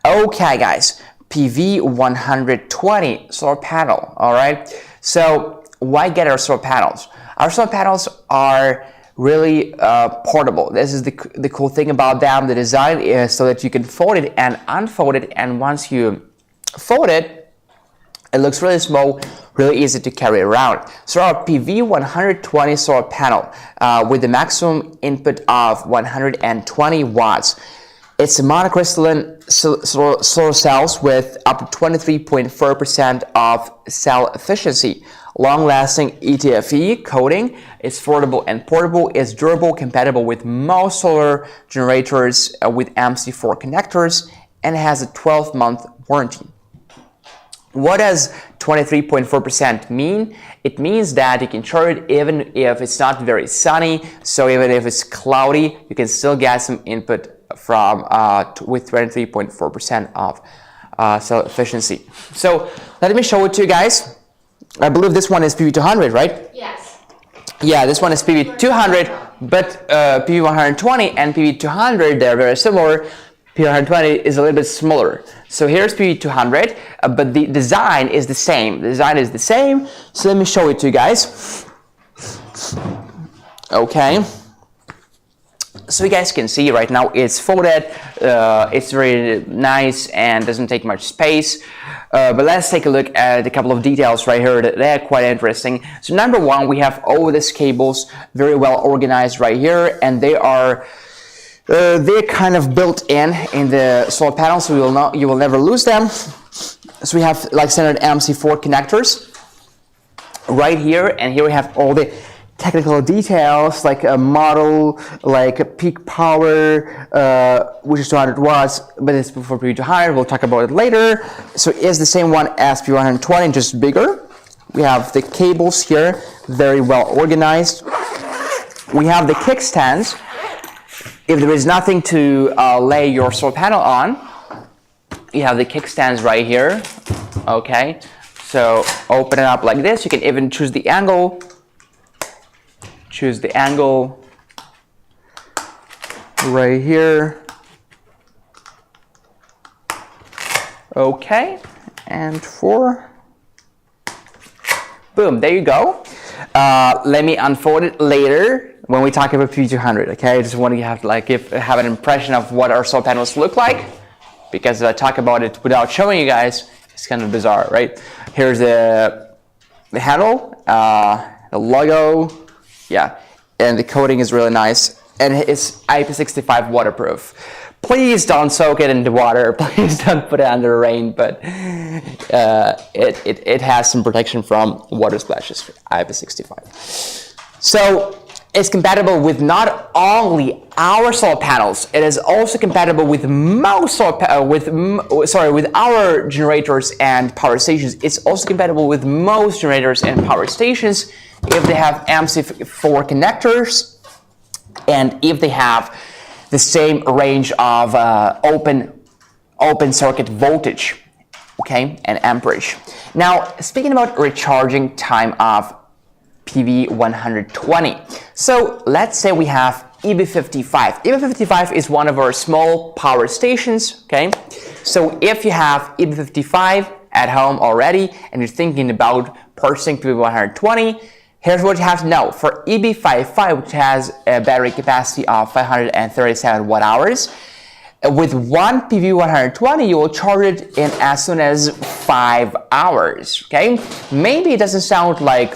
[SPEAKER 1] Okay, guys, PV 120 solar panel. All right. So why get our solar panels? Our solar panels are really portable. This is the cool thing about them. The design is so that you can fold it and unfold it, and once you fold it, it looks really small, really easy to carry around. So our PV 120 solar panel with the maximum input of 120 watts. It's a monocrystalline solar cells with up to 23.4% of cell efficiency. Long-lasting ETFE coating, it's affordable and portable, it's durable, compatible with most solar generators with MC4 connectors, and has a 12-month warranty. What does 23.4% mean? It means that you can charge it even if it's not very sunny, so even if it's cloudy, you can still get some input from with 23.4% of cell efficiency. So let me show it to you guys. I believe this one is PV200, right?
[SPEAKER 2] Yes.
[SPEAKER 1] Yeah, this one is PV200, but PV120 and PV200, they're very similar. PV120 is a little bit smaller. So here's PV200, but the design is the same. The design is the same. So let me show it to you guys. Okay. So you guys can see right now it's folded. It's very nice and doesn't take much space. But let's take a look at a couple of details right here that they're quite interesting. So number one, we have all these cables very well organized right here, and they're kind of built in the solar panel, so you will never lose them. So we have like standard MC4 connectors right here, and here we have all the technical details like a model, like a peak power, which is 200 watts, but it's for PV200. We'll talk about it later. So it's the same one as PV120, just bigger. We have the cables here, very well organized. We have the kickstands. If there is nothing to lay your solar panel on, you have the kickstands right here. Okay, so open it up like this. You can even choose the angle. Choose the angle right here. Okay, and boom, there you go. Let me unfold it later when we talk about PV200. Okay, I just want to have an impression of what our solar panels look like, because if I talk about it without showing you guys, it's kind of bizarre, right? Here's the handle, the logo. Yeah, and the coating is really nice, and it's IP65 waterproof. Please don't soak it into water. Please don't put it under rain, but it has some protection from water splashes. IP65. So It's compatible with not only our solar panels, it is also compatible with most with our generators and power stations. It's also compatible with most generators and power stations if they have MC4 connectors and if they have the same range of open circuit voltage, okay, and amperage. Now, speaking about recharging time of PV120. So let's say we have EB55. EB55 is one of our small power stations, okay? So if you have EB55 at home already and you're thinking about purchasing PV120, here's what you have to know. For EB55, which has a battery capacity of 537 watt hours, with one PV120, you will charge it in as soon as 5 hours, okay? Maybe it doesn't sound like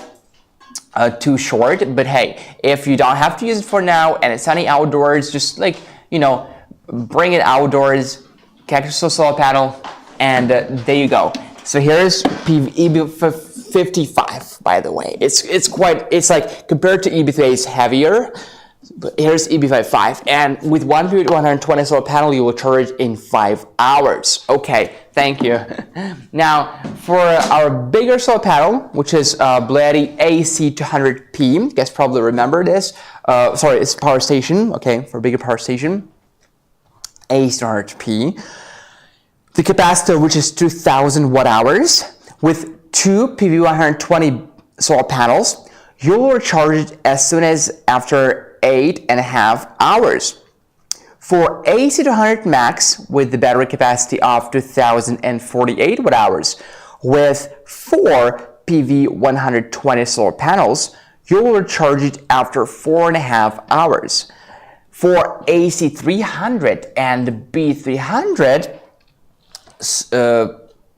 [SPEAKER 1] too short, but hey, if you don't have to use it for now and it's sunny outdoors, just like, you know, bring it outdoors, connect your solar panel, and there you go. So here's EB55, by the way. It's like compared to EB3, it's heavier. But here's EB55, and with one PV120 solar panel, you will charge in 5 hours. Okay, thank you. Now, for our bigger solar panel, which is Bluetti AC200P, you guys probably remember this. Sorry, it's power station. Okay, for bigger power station, AC200P. The capacitor, which is 2,000 watt hours, with two PV120 solar panels, you will charge it as soon as after 8.5 hours. For AC200 Max with the battery capacity of 2048 watt hours with 4 PV120 solar panels, you will charge it after 4.5 hours. For AC300 and B300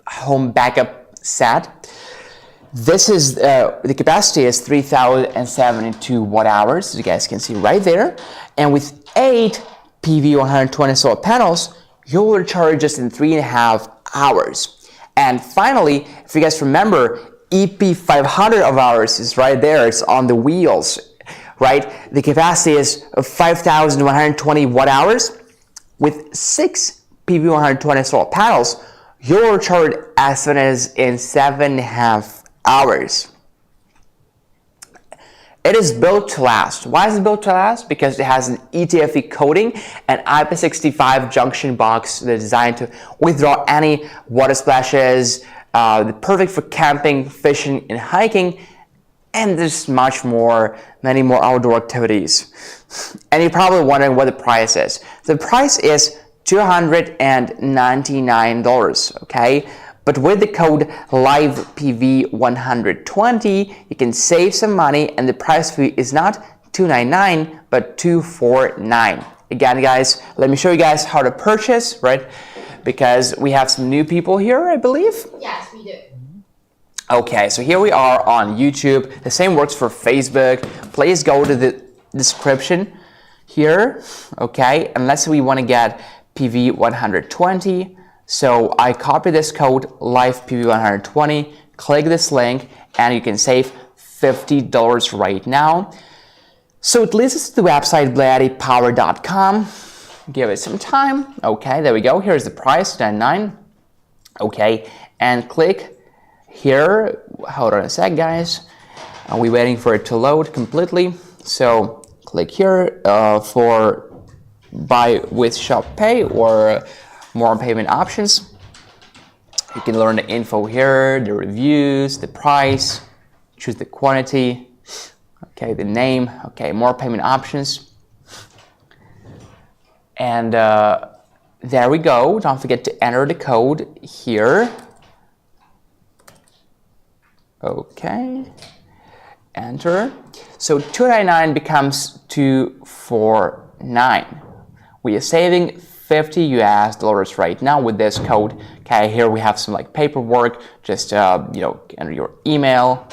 [SPEAKER 1] home backup set, this is the capacity is 3072 watt hours, as you guys can see right there, and with 8 PV120 solar panels, you will charge just in 3.5 hours. And finally, if you guys remember, EP500 of ours is right there. It's on the wheels, right? The capacity is 5120 watt hours. With 6 PV120 solar panels, you will charge as soon as in 7.5 hours. It is built to last. Why is it built to last? Because it has an ETFE coating and IP65 junction box that's designed to withdraw any water splashes, perfect for camping, fishing, and hiking, and there's many more outdoor activities. And you're probably wondering what the price is. The price is $299, okay? But with the code LIVEPV120, you can save some money, and the price fee is not $299 but $249. Again, guys, let me show you guys how to purchase, right? Because we have some new people here, I believe.
[SPEAKER 2] Yes, we do.
[SPEAKER 1] Okay, so here we are on YouTube. The same works for Facebook. Please go to the description here, okay? And let's say we want to get PV120. So I copy this code LIVEPV120, click this link, and you can save $50 right now. So it leads us to the website BluettiPower.com. Give it some time. Okay, there we go. Here's the price, $99. Okay, and click here. Hold on a sec, guys. Are we waiting for it to load completely? So click here for buy with Shop Pay or more payment options. You can learn the info here, the reviews, the price, choose the quantity, okay, the name, okay, more payment options. And there we go. Don't forget to enter the code here. Okay, enter. So $299 becomes $249. We are saving $50 US right now with this code. Okay, here we have some like paperwork. Just enter your email.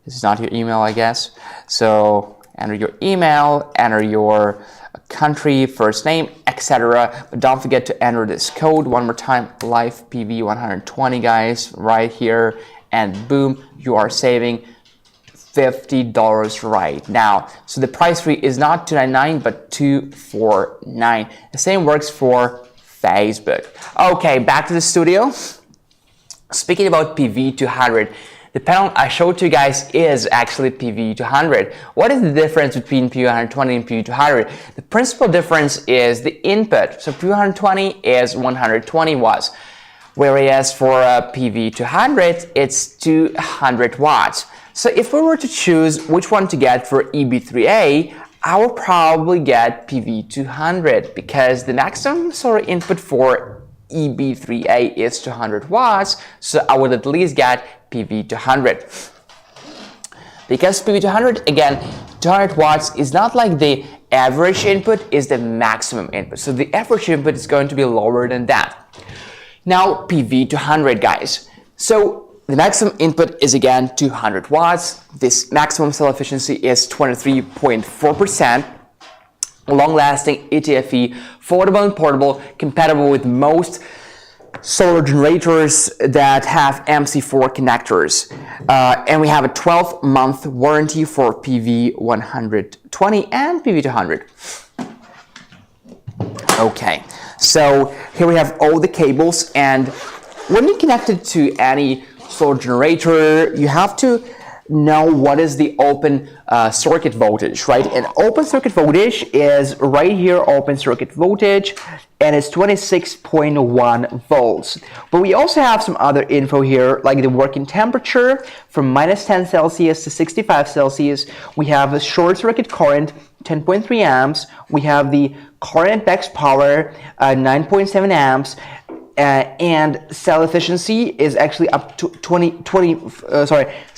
[SPEAKER 1] This is not your email, I guess. So enter your email, enter your country, first name, etc. But don't forget to enter this code one more time. LIVEPV120, guys, right here, and boom, you are saving $50 right now. So the price free is not $299 but $249. The same works for Facebook. Okay, back to the studio. Speaking about PV200, the panel I showed to you guys is actually PV200. What is the difference between PV120 and PV200? The principal difference is the input. So PV120 is 120 watts, whereas for PV200 it's 200 watts. So if we were to choose which one to get for EB3A, I will probably get PV200 because the maximum solar input for EB3A is 200 watts, so I would at least get PV200. Because PV200, again, 200 watts is not like the average input, is the maximum input. So the average input is going to be lower than that. Now PV200, guys. So the maximum input is again 200 watts. This maximum cell efficiency is 23.4%. Long-lasting, ETFE, foldable and portable, compatible with most solar generators that have MC4 connectors. And we have a 12-month warranty for PV120 and PV200. Okay, so here we have all the cables, and when you connect it to any solar generator, you have to know what is the open circuit voltage, right? And open circuit voltage is right here, open circuit voltage, and it's 26.1 volts. But we also have some other info here, like the working temperature from -10 Celsius to 65 Celsius. We have a short circuit current, 10.3 amps. We have the current max power, 9.7 amps. And cell efficiency is actually up to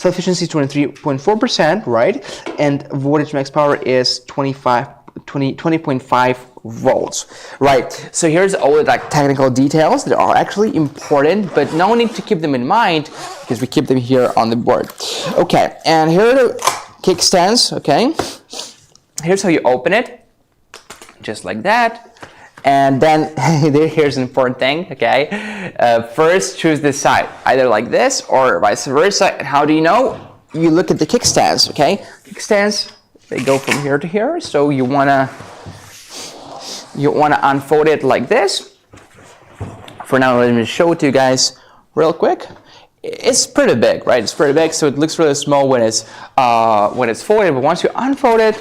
[SPEAKER 1] cell efficiency is 23.4%, right? And voltage max power is 20.5 volts, right? So here's all the technical details that are actually important, but no need to keep them in mind because we keep them here on the board. Okay, and here are the kickstands, okay? Here's how you open it, just like that. And then here's an important thing, okay? First, choose this side, either like this or vice versa. And how do you know? You look at the kickstands, okay? Kickstands, they go from here to here. So you wanna unfold it like this. For now, let me show it to you guys real quick. It's pretty big, right? It's pretty big, so it looks really small when it's folded. But once you unfold it,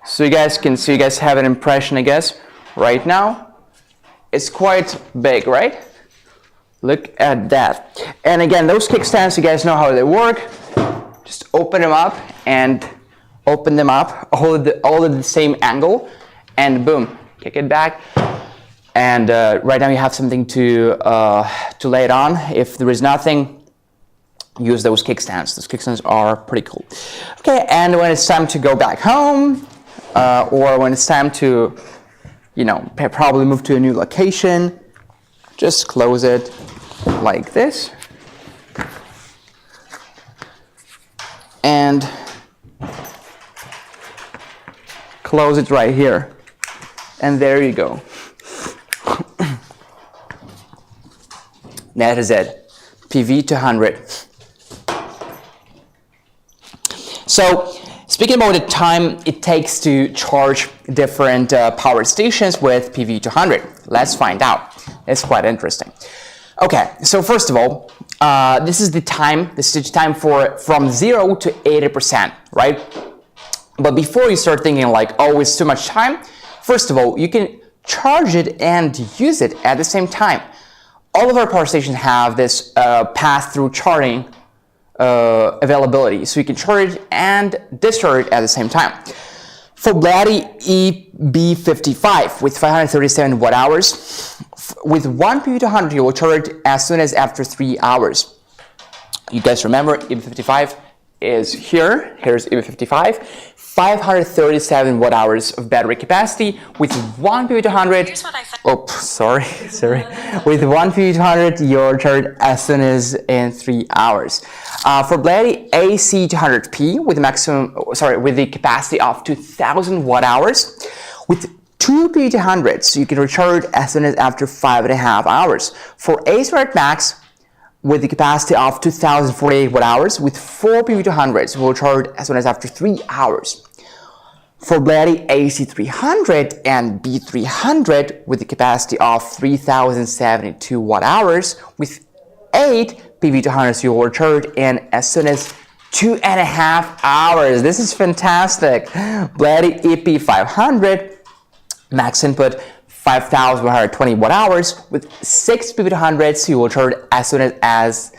[SPEAKER 1] so you guys can see, you guys have an impression, I guess, right now. It's quite big, right? Look at that. And again, those kickstands, you guys know how they work. Just open them up and open them up, all at the same angle, and boom, kick it back. And right now you have something to lay it on. If there is nothing, use those kickstands. Those kickstands are pretty cool. Okay, and when it's time to go back home, or when it's time to, probably move to a new location, just close it like this. And close it right here. And there you go. That is it. PV200. So, speaking about the time it takes to charge different power stations with PV200, let's find out. It's quite interesting. Okay, so first of all, this is the stage time from 0 to 80%, right? But before you start thinking like, oh, it's too much time, first of all, you can charge it and use it at the same time. All of our power stations have this pass-through charging availability, so you can charge it and discharge it at the same time. For Bluetti EB55 with 537 watt hours, with one PV200 you will charge it as soon as after 3 hours. You guys remember EB55 is here. Here's EB55. 537 watt hours of battery capacity with one PV200. With one PV200, you're charged as soon as in 3 hours. For Bluetti AC200P with the capacity of 2,000 watt hours, with two PV200s, you can recharge as soon as after 5.5 hours. For A200 Max, with the capacity of 2048 watt hours with 4 PV200s will charge as soon as after 3 hours. For Bluetti AC300 and B300 with the capacity of 3072 watt hours with 8 PV200s, you will charge in as soon as 2.5 hours. This is fantastic. Bluetti EP500 max input 5120 watt hours with 6 PV200s, you will charge as soon as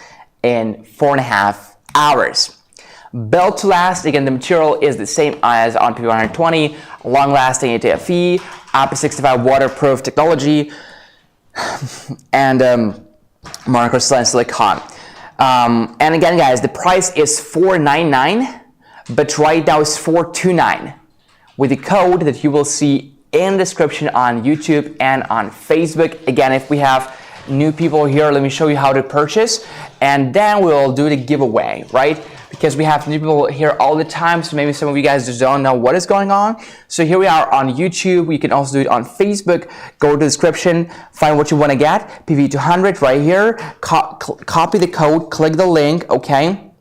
[SPEAKER 1] in 4.5 hours. Built to last, again, the material is the same as on P120, long-lasting ATFE, IP65 waterproof technology, and monocrystalline silicon. And again, guys, the price is $499, but right now it's $429 with the code that you will see in the description on YouTube and on Facebook. Again, if we have new people here, let me show you how to purchase, and then we'll do the giveaway, right? Because we have new people here all the time, so maybe some of you guys just don't know what is going on. So here we are on YouTube. You can also do it on Facebook. Go to the description, find what you want to get. PV200 right here. Copy the code, click the link, okay?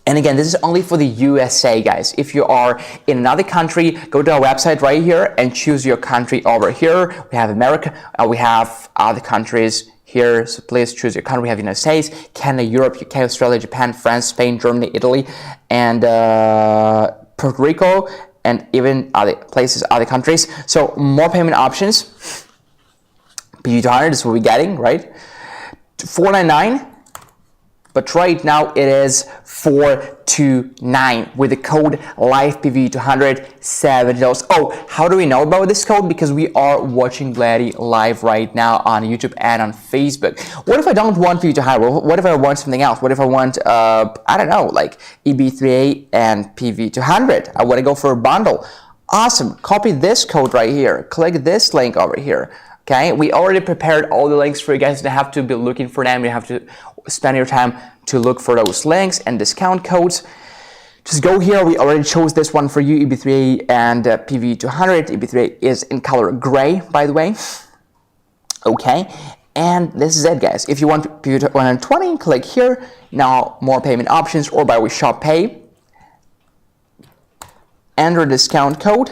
[SPEAKER 1] And again, this is only for the USA, guys. If you are in another country, go to our website right here and choose your country over here. We have America, we have other countries here, so please choose your country. We have United States, Canada, Europe, UK, Australia, Japan, France, Spain, Germany, Italy, and Puerto Rico, and even other places, other countries. So more payment options. PV200 is what we're getting, right? $499. But right now it is $429 with the code LIVEPV200, $70. Oh, how do we know about this code? Because we are watching Bluetti live right now on YouTube and on Facebook. What if I don't want PV200? What if I want something else? What if I want, I don't know, like EB3A and PV200? I want to go for a bundle. Awesome. Copy this code right here. Click this link over here. Okay, we already prepared all the links for you guys. You have to be looking for them. You have to spend your time to look for those links and discount codes. Just go here. We already chose this one for you, EB3A and PV200. EB3A is in color gray, by the way. Okay, and this is it, guys. If you want PV120, click here. Now, more payment options or by Shop Pay. Enter discount code.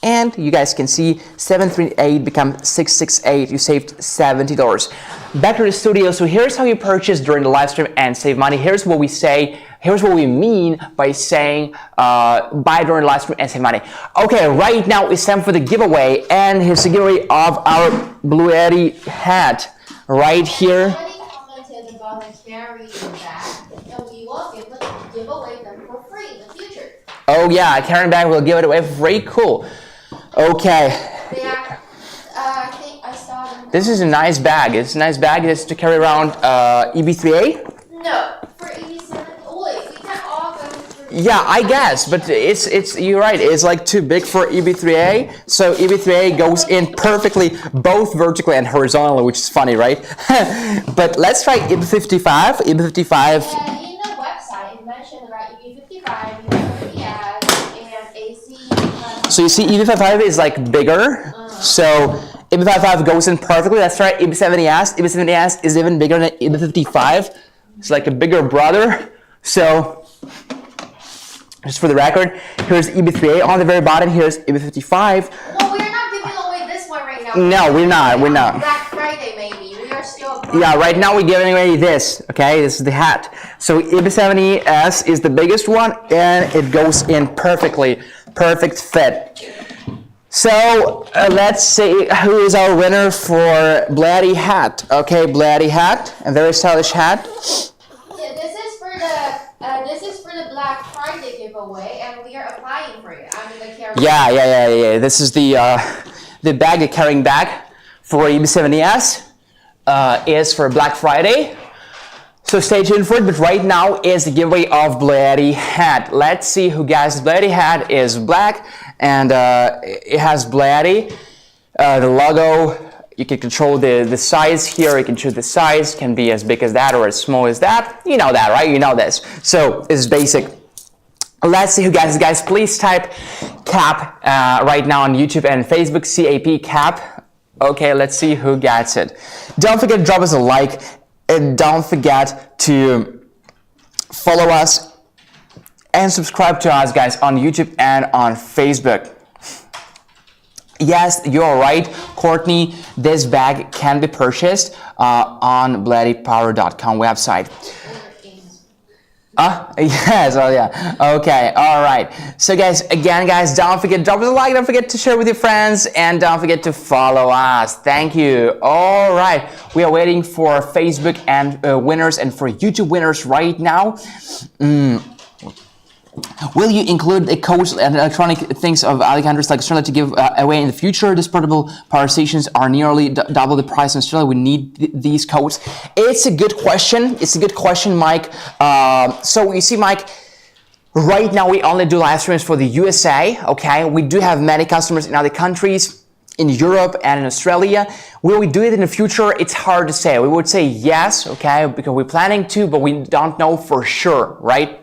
[SPEAKER 1] And you guys can see 738 becomes 668. You saved $70. Back to the studio. So here's how you purchase during the live stream and save money. Here's what we say. Here's what we mean by saying buy during the live stream and save money. Okay, right now it's time for the giveaway, and here's the giveaway of our Bluetti hat right here.
[SPEAKER 2] Somebody commented about the carrying bag, and we will give away them for free in the future.
[SPEAKER 1] Oh yeah, a carrying bag, we'll give it away for free. Cool. Okay.
[SPEAKER 2] They are, I think I saw them.
[SPEAKER 1] This is a nice bag. It's a nice bag. It's to carry around EB3A.
[SPEAKER 2] No, for EB7. Wait, we can all go through.
[SPEAKER 1] Yeah, I guess, but it's you're right. It's like too big for EB3A. So EB3A goes in perfectly, both vertically and horizontally, which is funny, right? But let's try EB55. EB55.
[SPEAKER 2] In the website, it mentioned about EB55, EB30S, and AC.
[SPEAKER 1] So you see, EB55 is like bigger. So EB55 goes in perfectly. That's right. EB70S. EB70S is even bigger than EB55. It's like a bigger brother. So just for the record, here's EB3A on the very bottom. Here's EB55.
[SPEAKER 2] Well, we're not giving away this one right now.
[SPEAKER 1] No, we're not. We're not.
[SPEAKER 2] Black Friday, maybe. We are still.
[SPEAKER 1] Yeah, right now we're giving away this. Okay, this is the hat. So EB70S is the biggest one, and it goes in perfectly. Perfect fit. So let's see who is our winner for Bluetti hat. Okay, Bluetti hat, a very stylish hat.
[SPEAKER 2] Yeah, this is for the Black Friday giveaway, and we are applying for it. I'm the carry.
[SPEAKER 1] Yeah. This is the bag, the carrying bag for EB70S is for Black Friday. So stay tuned for it, but right now is the giveaway of Bluetti hat. Let's see who gets Bluetti hat. Is black, and it has Bluetti, the logo. You can control the size here. You can choose the size, can be as big as that or as small as that. You know that, right? You know this. So it's basic. Let's see who gets it, guys. Please type CAP right now on YouTube and Facebook, CAP, CAP. Okay, let's see who gets it. Don't forget to drop us a like And don't forget to follow us and subscribe to us, guys, on YouTube and on Facebook. Yes, you're right, Courtney. This bag can be purchased on BloodyPower.com website. Yes, oh yeah. Okay, all right. So guys, again, guys, don't forget to drop us a like, don't forget to share with your friends, and don't forget to follow us. Thank you. All right, we are waiting for Facebook and winners and for YouTube winners right now. Will you include the codes and electronic things of Alejandro's like Australia to give away in the future? These portable power stations are nearly double the price in Australia. We need these codes. It's a good question. It's a good question, Mike. So you see, Mike, right now we only do live streams for the USA. Okay, we do have many customers in other countries, in Europe and in Australia. Will we do it in the future? It's hard to say. We would say yes, okay, because we're planning to, but we don't know for sure, right?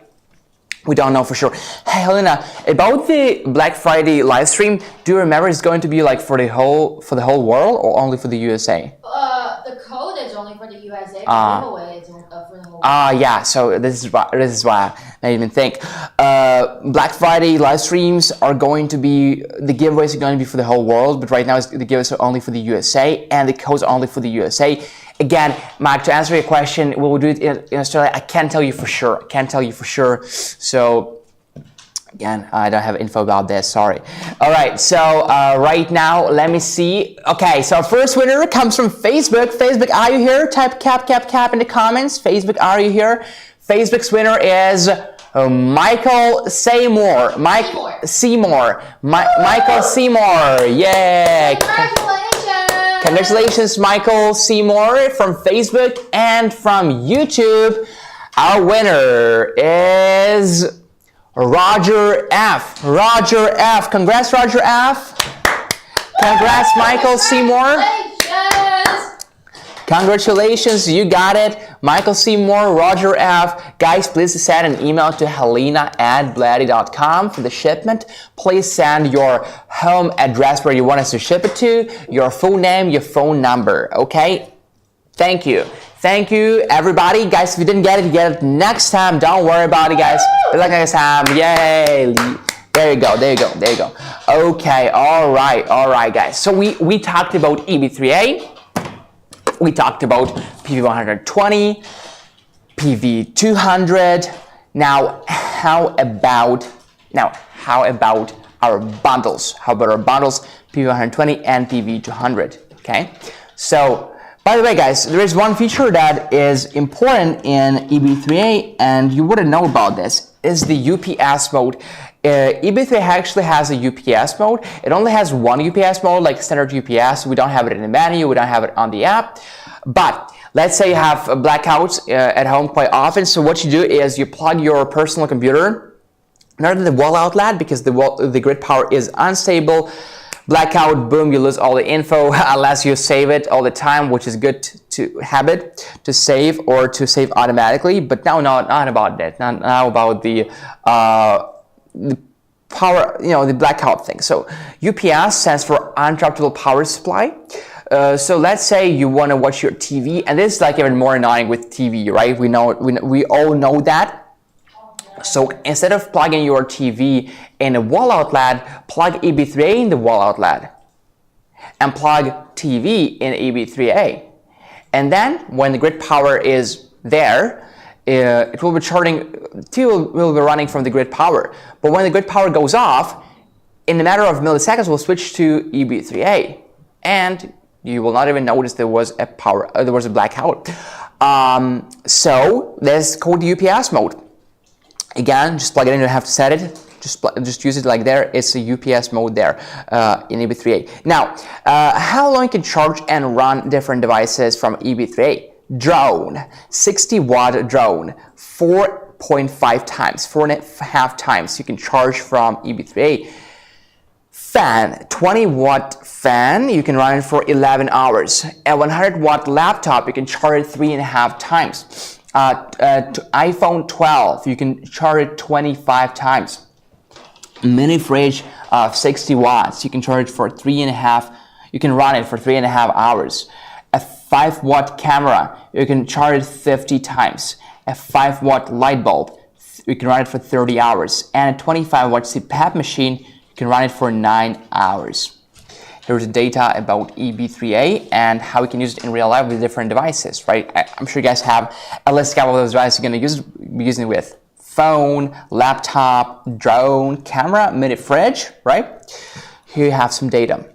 [SPEAKER 1] We don't know for sure. Hey, Helena, about the Black Friday live stream, do you remember it's going to be like for the whole world or only for the USA?
[SPEAKER 2] The code is only for the USA. The giveaway is for the whole world.
[SPEAKER 1] Yeah. So this is why I didn't even think. Black Friday live streams are going to be, the giveaways are going to be for the whole world, but right now the giveaways are only for the USA and the codes are only for the USA. Again, Mike, to answer your question, will we do it in Australia? I can't tell you for sure. I can't tell you for sure. So, again, I don't have info about this. Sorry. All right. So, right now, let me see. Okay. So, our first winner comes from Facebook. Facebook, are you here? Type cap in the comments. Facebook, are you here? Facebook's winner is Michael Seymour. Seymour. Michael Seymour. Yay. Congratulations, Michael Seymour from Facebook and from YouTube. Our winner is Roger F. Roger F. Congrats, Roger F. Congrats, Michael Seymour. Congratulations, you got it. Michael Seymour, Roger F. Guys, please send an email to helena@bluetti.com for the shipment. Please send your home address where you want us to ship it to, your full name, your phone number, okay? Thank you. Thank you, everybody. Guys, if you didn't get it, you get it next time. Don't worry about it, guys. Good luck next time. Yay. There you go, there you go, there you go. Okay, all right, guys. So we talked about EB3A. We talked about PV120, PV200. Now, how about our bundles? How about our bundles, PV120 and PV200? Okay. So, by the way, guys, there is one feature that is important in EB3A, and you wouldn't know about this. Is the UPS mode. EB3 actually has a UPS mode. It only has one UPS mode, like standard UPS. We don't have it in the menu. We don't have it on the app. But let's say you have blackouts at home quite often. So what you do is you plug your personal computer, not in the wall outlet, because the grid power is unstable. Blackout, boom, you lose all the info unless you save it all the time, which is good to habit to save or to save automatically. But now, not about that. Now about the power, the blackout thing. So UPS stands for uninterruptible power supply. So let's say you want to watch your TV, and this is like even more annoying with TV, right? We all know that. So instead of plugging your TV in a wall outlet, plug EB3A in the wall outlet and plug TV in EB3A. And then when the grid power is there, it will be charging, TV will be running from the grid power. But when the grid power goes off, in a matter of milliseconds, we'll switch to EB3A. And you will not even notice there was a blackout. So let's code the UPS mode. Again, just plug it in. You don't have to set it. Just use it like there. It's a UPS mode there in EB3A. Now, how long you can charge and run different devices from EB3A? Drone, 60-watt drone, 4.5 times, 4.5 times you can charge from EB3A. Fan, 20-watt fan, you can run it for 11 hours. A 100-watt laptop, you can charge it 3.5 times. iPhone 12, you can charge it 25 times. Mini fridge of 60 watts, you can charge it for 3.5. You can run it for 3.5 hours. A 5-watt camera, you can charge it 50 times. A 5-watt light bulb, you can run it for 30 hours. And a 25-watt CPAP machine, you can run it for 9 hours. There's data about EB3A and how we can use it in real life with different devices, right? I'm sure you guys have a list of those devices you're going to be using it with. Phone, laptop, drone, camera, mini fridge, right? Here you have some data.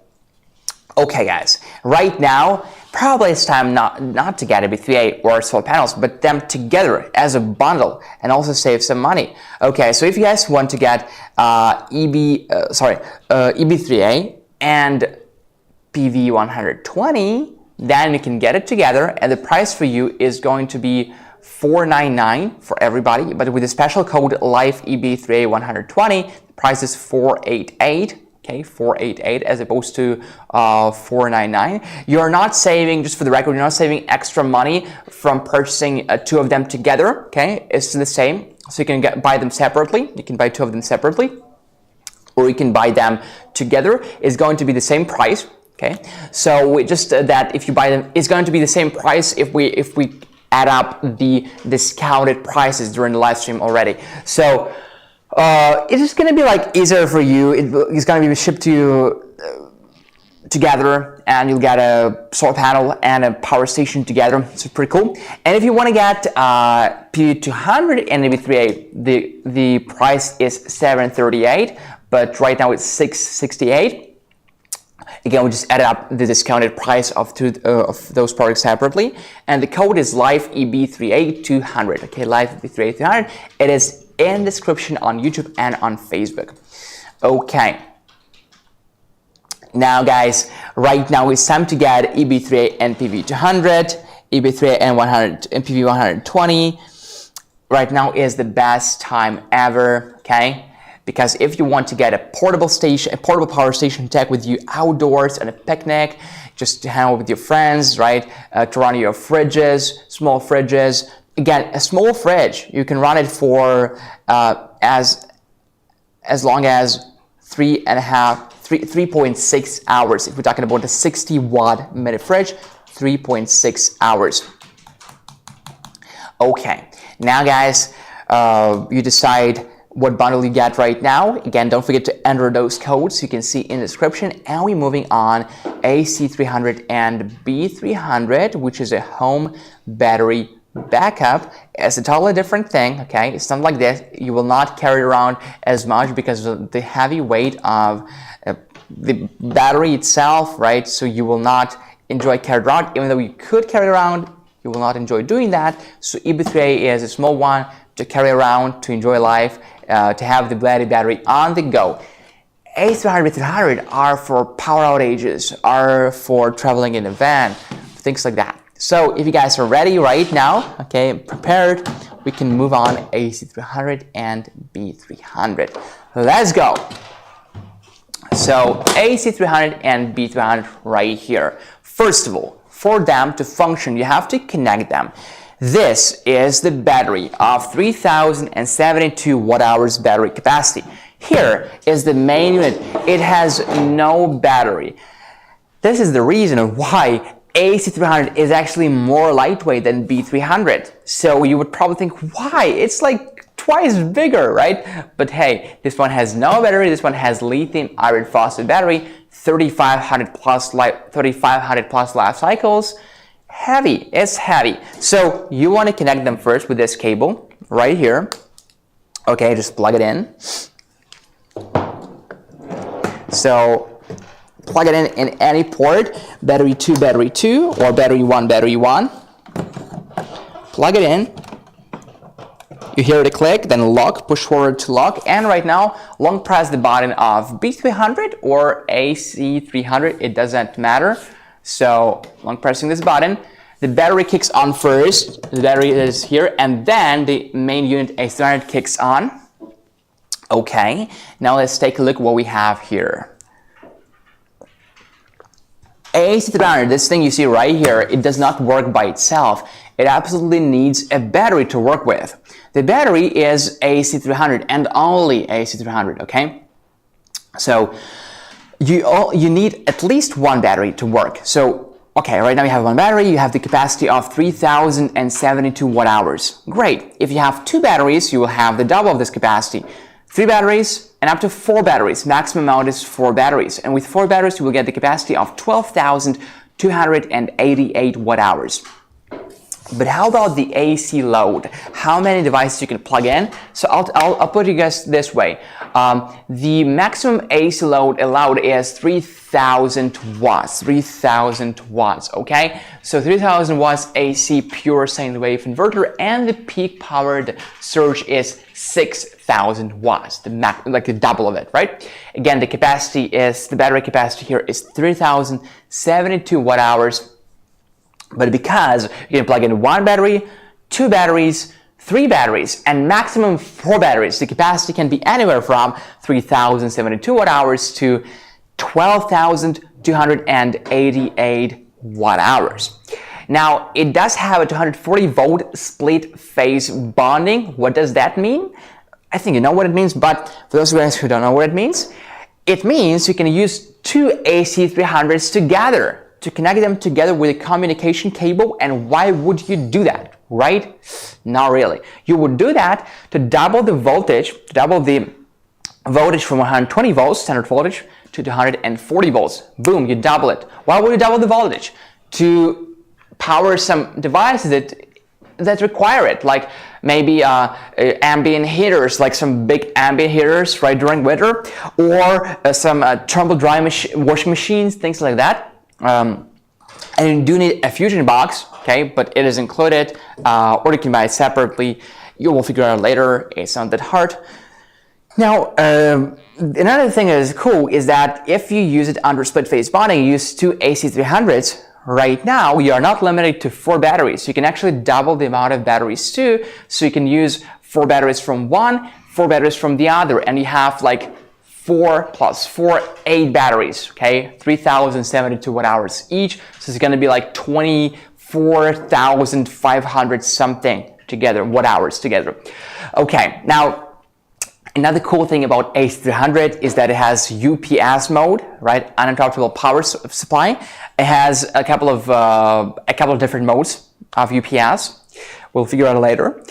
[SPEAKER 1] Okay, guys, right now, probably it's time not to get EB3A or solar panels, but them together as a bundle and also save some money. Okay, so if you guys want to get EB3A and PV120, then you can get it together, and the price for you is going to be $499 for everybody, but with the special code LIFEEB3A120, the price is $488. Okay, $488 as opposed to $499. You're not saving, just for the record, you're not saving extra money from purchasing two of them together. Okay, it's the same. So you can buy them separately. You can buy two of them separately, or you can buy them together. It's going to be the same price. Okay, so that if you buy them, it's going to be the same price if we add up the discounted prices during the live stream already. So it's just going to be like easier for you. It's going to be shipped to you together, and you'll get a solar panel and a power station together. So pretty cool. And if you want to get PV200 and EB3A, the price is $738, but right now it's $668. Again, we just added up the discounted price of those products separately, and the code is LIFEEB3A200. Okay, LIFEEB3A200. It is in description on YouTube and on Facebook. Okay. Now, guys, right now it's time to get EB3A and PV200, EB3A and PV120. Right now is the best time ever. Okay. Because if you want to get a portable power station, take with you outdoors on a picnic, just to hang out with your friends, right? To run your fridges, small fridges. Again, a small fridge, you can run it for as long as 3.6 hours. If we're talking about a 60-watt mini fridge, 3.6 hours. Okay, now guys, you decide what bundle you get right now. Again, don't forget to enter those codes you can see in the description. And we're moving on AC300 and B300, which is a home battery backup. It's a totally different thing. Okay, it's not like this. You will not carry it around as much because of the heavy weight of the battery itself, right? So you will not enjoy carrying it around, even though you could carry it around. You will not enjoy doing that. So EB3A is a small one to carry around, to enjoy life, to have the Bluetti battery on the go. A300 B300 are for power outages, are for traveling in a van, things like that. So if you guys are ready right now, okay, prepared, we can move on AC300 and B300. Let's go. So AC300 and B300 right here. First of all, for them to function, you have to connect them. This is the battery of 3072 watt-hours battery capacity. Here is the main unit. It has no battery. This is the reason why AC300 is actually more lightweight than B300. So you would probably think, why? It's like twice bigger, right? But hey, this one has no battery. This one has lithium iron phosphate battery, 3,500 plus life cycles. Heavy, it's heavy. So you want to connect them first with this cable right here. Okay, just plug it in. So plug it in any port, battery 2, or battery 1. Plug it in. You hear the click, then lock, push forward to lock, and right now, long press the button of B300 or AC300, it doesn't matter. So, long pressing this button, the battery kicks on first, the battery is here, and then the main unit AC300 kicks on. Okay, now let's take a look what we have here. AC300, this thing you see right here, it does not work by itself. It absolutely needs a battery to work with. The battery is AC300 and only AC300, okay? So you need at least one battery to work. So Okay, right now you have one battery, you have the capacity of 3072 watt hours. Great. If you have two batteries, you will have the double of this capacity. 3 batteries and up to 4 batteries. Maximum amount is 4 batteries. And with 4 batteries, you will get the capacity of 12,288 watt hours. But how about the AC load? How many devices you can plug in? So I'll put you guys this way. The maximum AC load allowed is 3,000 watts. 3,000 watts, okay? So 3,000 watts AC pure sine wave inverter, and the peak powered surge is 6,000 watts, like the double of it, right? Again, the battery capacity here is 3,072 watt hours. But because you can plug in 1 battery, 2 batteries, 3 batteries, and maximum 4 batteries, the capacity can be anywhere from 3,072 watt hours to 12,288 watt hours. Now, it does have a 240 volt split phase bonding. What does that mean? I think you know what it means, but for those of you guys who don't know what it means you can use 2 AC300s together, to connect them together with a communication cable. And why would you do that, right? Not really. You would do that to double the voltage, from 120 volts, standard voltage, to 240 volts. Boom, you double it. Why would you double the voltage? To power some devices that require it, like maybe ambient heaters, like some big ambient heaters, right, during winter, or some tumble dry washing machines, things like that. And you do need a fusion box, okay, but it is included, or you can buy it separately. You will figure it out later. It's not that hard. Now, another thing that is cool is that if you use it under split phase bonding, you use 2 AC300s. Right now, you are not limited to 4 batteries. You can actually double the amount of batteries too. So you can use 4 batteries from one, 4 batteries from the other, and you have like 4 plus 4, 8 batteries, okay? 3,072 watt hours each. So it's gonna be like 24,500 something together, watt hours together. Okay, now, another cool thing about AC300 is that it has UPS mode, right? Uninterruptible power supply. It has a couple of different modes of UPS. We'll figure out later.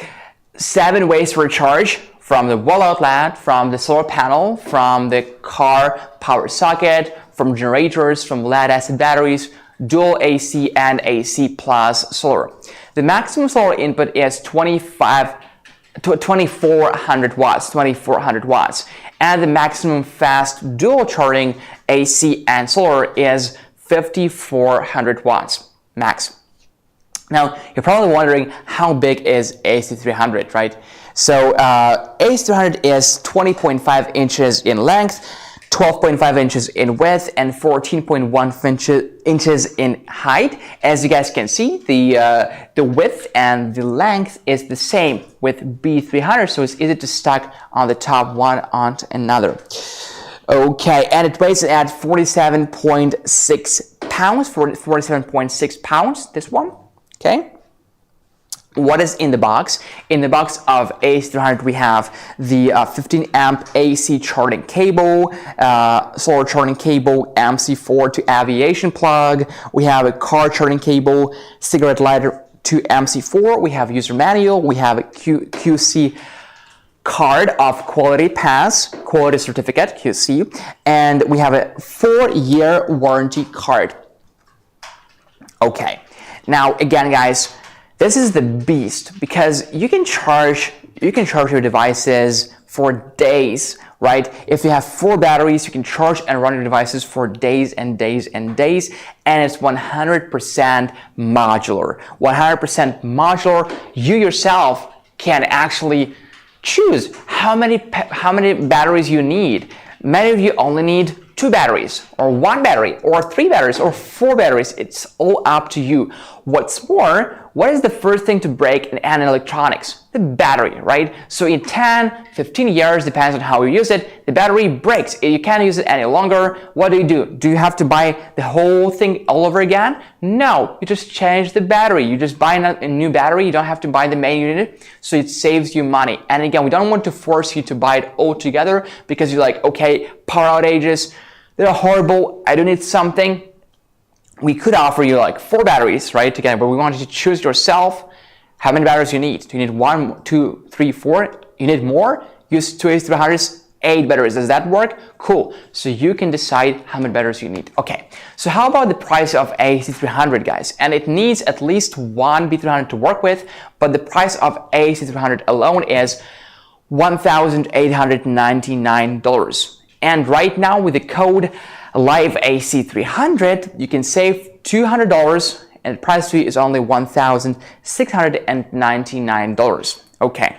[SPEAKER 1] 7 ways to recharge, from the wall outlet, from the solar panel, from the car power socket, from generators, from lead acid batteries, dual AC and AC plus solar. The maximum solar input is 2400 watts, and the maximum fast dual charging AC and solar is 5400 watts max. Now, you're probably wondering, how big is AC300, right? So AC300 is 20.5 inches in length, 12.5 inches in width, and 14.1 inches in height. As you guys can see, the width and the length is the same with B300, so it's easy to stack on the top one onto another. Okay, and it weighs at 47.6 pounds, 47.6 pounds, this one, okay? What is in the box? In the box of AC300, we have the 15 amp AC charging cable, solar charging cable, MC4 to aviation plug. We have a car charging cable, cigarette lighter to MC4. We have user manual. We have a QC card of quality pass, quality certificate, QC, and we have a 4-year warranty card. Okay, now again, guys, this is the beast, because you can charge your devices for days, right? If you have 4 batteries, you can charge and run your devices for days and days and days, and it's 100% modular. 100% modular. You yourself can actually choose how many batteries you need. Many of you only need 2 batteries, or 1 battery, or 3 batteries, or 4 batteries. It's all up to you. What's more, what is the first thing to break in any electronics? The battery, right? So in 10, 15 years, depends on how you use it, the battery breaks. You can't use it any longer. What do? Do you have to buy the whole thing all over again? No, you just change the battery. You just buy a new battery. You don't have to buy the main unit, so it saves you money. And again, we don't want to force you to buy it all together, because you're like, okay, power outages, they're horrible. I do need something. we could offer you like 4 batteries, right, together, but we want you to choose yourself how many batteries you need. Do you need 1, 2, 3, 4? You need more? Use 2 AC300s, 8 batteries. Does that work? Cool. So you can decide how many batteries you need. Okay, so how about the price of AC300, guys? And it needs at least one B300 to work with, but the price of AC300 alone is $1,899. And right now with the code LiveAC300, you can save $200 and the price fee is only $1,699. Okay.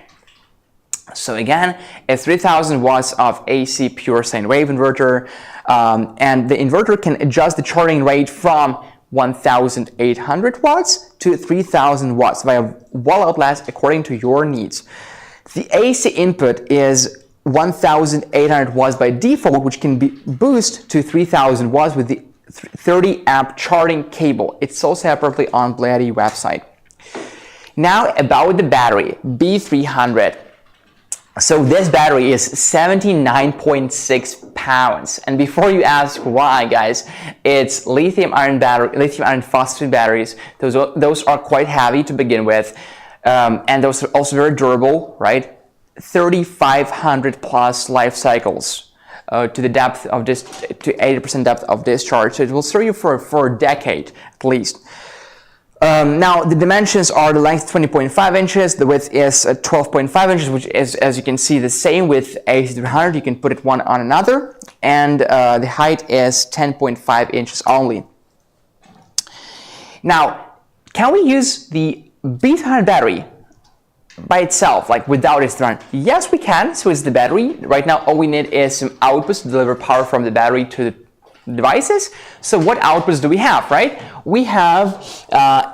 [SPEAKER 1] So again, a 3000 watts of AC pure sine wave inverter, and the inverter can adjust the charging rate from 1800 watts to 3000 watts via wall outlets according to your needs. The AC input is 1800 watts by default, which can be boosted to 3000 watts with the 30 amp charging cable. It's sold separately on Bluetti website. Now about the battery, B300. So this battery is 79.6 pounds. And before you ask why, guys, it's lithium iron phosphate batteries. Those are quite heavy to begin with. And those are also very durable, right? 3,500 plus life cycles. To the depth of this, to 80% depth of discharge. So it will serve you for a decade at least. Now the dimensions are the length 20.5 inches, the width is 12.5 inches, which is, as you can see, the same with AC300. You can put it one on another, and the height is 10.5 inches only. Now, can we use the B300 battery by itself, like without its run? Yes, we can. So it's the battery. Right now, all we need is some outputs to deliver power from the battery to the devices. So what outputs do we have, right? We have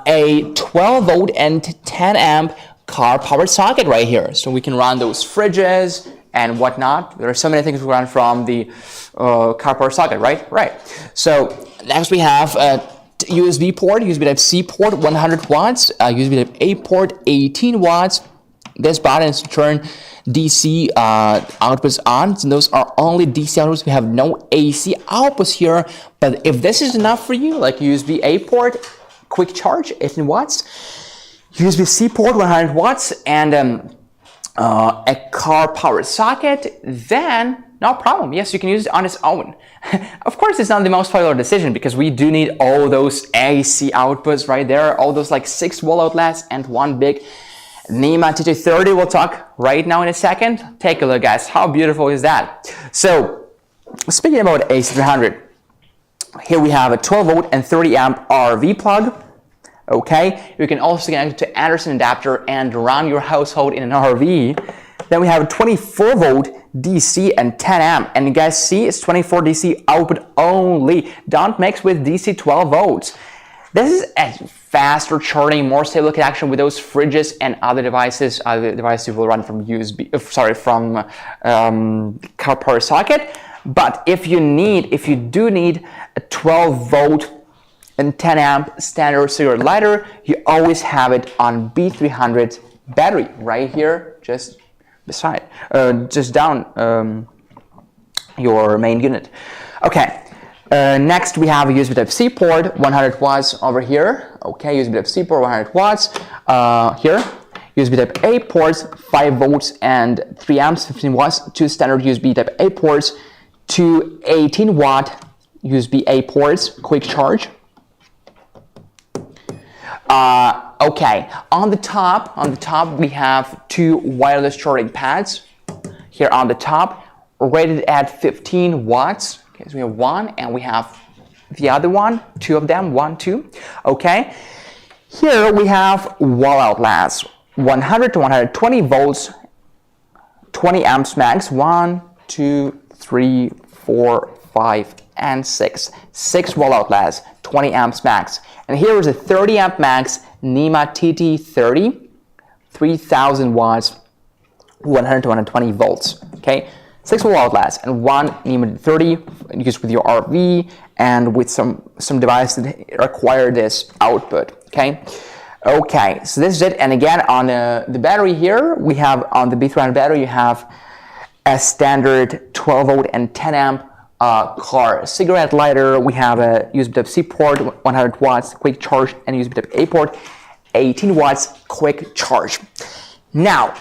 [SPEAKER 1] a 12 volt and 10 amp car power socket right here. So we can run those fridges and whatnot. There are so many things we run from the car power socket, right? Right. So next we have a USB port, USB Type-C port, 100 watts, USB Type-A port, 18 watts. This button is to turn DC outputs on. So those are only DC outputs. We have no AC outputs here. But if this is enough for you, like USB-A port, quick charge, 18 watts, USB-C port, 100 watts, and a car power socket, then no problem. Yes, you can use it on its own. Of course, it's not the most popular decision because we do need all those AC outputs right there, all those like 6 wall outlets and one big NEMA TT30. We'll talk right now in a second. Take a look, guys. How beautiful is that? So, speaking about AC300, here we have a 12 volt and 30 amp RV plug. Okay, you can also connect it to Anderson adapter and run your household in an RV. Then we have a 24 volt DC and 10 amp, and you guys see it's 24 DC output only. Don't mix with DC 12 volts. This is a faster charging, more stable connection with those fridges and other devices. Other devices will run from car power socket. But if you do need a 12 volt and 10 amp standard cigarette lighter, you always have it on B300 battery right here, just beside, just down your main unit. Okay. Next, we have a USB Type-C port, 100 watts over here. Okay, USB Type-C port, 100 watts. Here, USB Type-A ports, 5 volts and 3 amps, 15 watts. 2 standard USB Type-A ports, 2 18 watt USB-A ports, quick charge. Okay, on the top we have 2 wireless charging pads. Here on the top, rated at 15 watts. Okay, so we have one, and we have the other one, 2 of them, 1, 2. Okay, here we have wall outlets, 100 to 120 volts, 20 amps max, 1, 2, 3, 4, 5, and 6. 6 wall outlets, 20 amps max. And here is a 30 amp max NEMA TT30, 3000 watts, 100 to 120 volts. Okay. 6 wall outlets and 1 NEMA 30 used with your RV and with some device that require this output. Okay, so this is it. And again, on the battery here, we have on the B300 battery, you have a standard 12 volt and 10 amp car. Cigarette lighter, we have a USB Type-C port, 100 watts, quick charge, and USB Type-A port, 18 watts, quick charge. Now,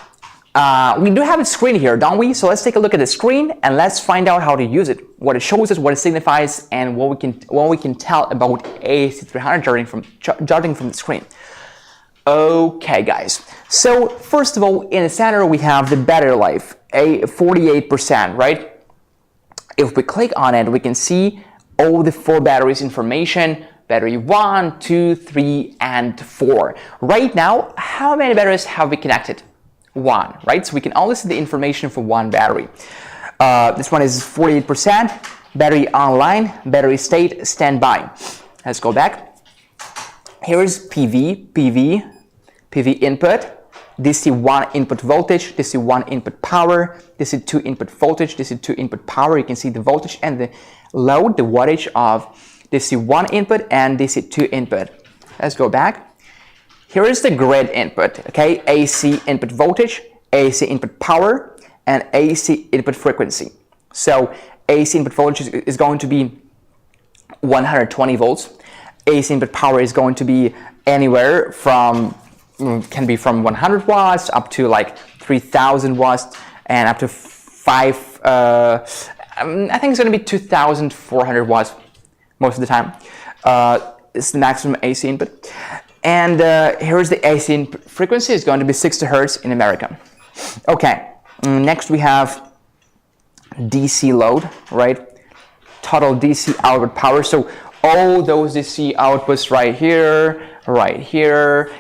[SPEAKER 1] we do have a screen here, don't we? So let's take a look at the screen and let's find out how to use it, what it shows us, what it signifies, and what we can tell about AC300 judging from the screen. Okay, guys. So first of all, in the center we have the battery life, a 48%, right? If we click on it, we can see all the 4 batteries information, battery 1, 2, 3, and 4. Right now, how many batteries have we connected? 1, right? So we can only see the information for 1 battery. This one is 48%, battery online, battery state, standby. Let's go back. Here is PV input, DC1 input voltage, DC1 input power, DC2 input voltage, DC2 input power. You can see the voltage and the load, the wattage of DC1 input and DC2 input. Let's go back. Here is the grid input, okay? AC input voltage, AC input power, and AC input frequency. So AC input voltage is going to be 120 volts. AC input power is going to be anywhere from can be from 100 watts up to like 3000 watts and up to I think it's going to be 2400 watts most of the time. It's the maximum AC input. And here's the AC input frequency. It's going to be 60 hertz in America. Okay, next we have DC load, right? Total DC output power. So all those DC outputs right here,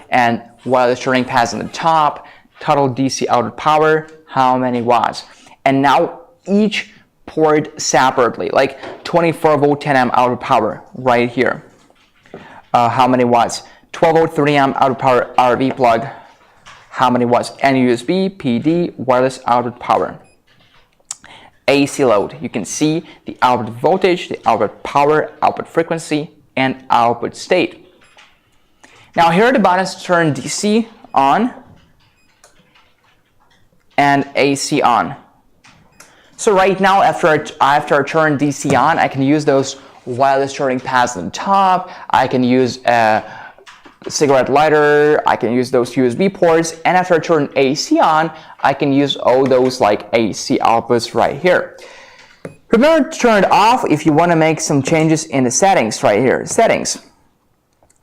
[SPEAKER 1] and wireless charging pads on the top, total DC output power, how many watts? And now each port separately, like 24 volt 10 amp output power right here. How many watts? 12 volt 30 amp output power RV plug, how many watts? And USB, PD, wireless output power. AC load, you can see the output voltage, the output power, output frequency, and output state. Now here are the buttons to turn DC on and AC on. So right now, after I turn DC on, I can use those wireless charging pads on the top. I can use a cigarette lighter. I can use those USB ports. And after I turn AC on, I can use all those like AC outputs right here. Remember to turn it off if you want to make some changes in the settings right here. Settings.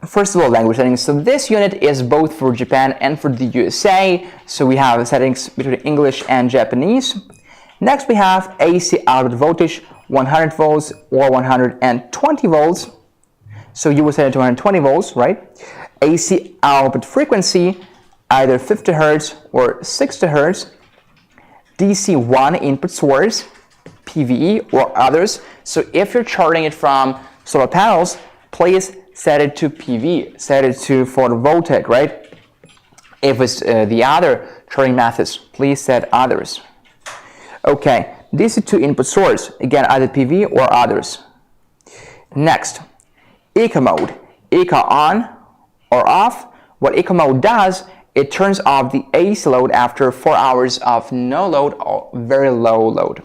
[SPEAKER 1] First of all, language settings. So this unit is both for Japan and for the USA. So we have settings between English and Japanese. Next, we have AC output voltage, 100 volts or 120 volts. So you will set it to 120 volts, right? AC output frequency, either 50 hertz or 60 hertz. DC1 input source, PVE or others. So if you're charging it from solar panels, please set it to PV, set it to photovoltaic, right? If it's the other charging methods, please set others. Okay, DC2 input source, again, either PV or others. Next, eco mode, eco on or off. What eco mode does, it turns off the AC load after 4 hours of no load or very low load.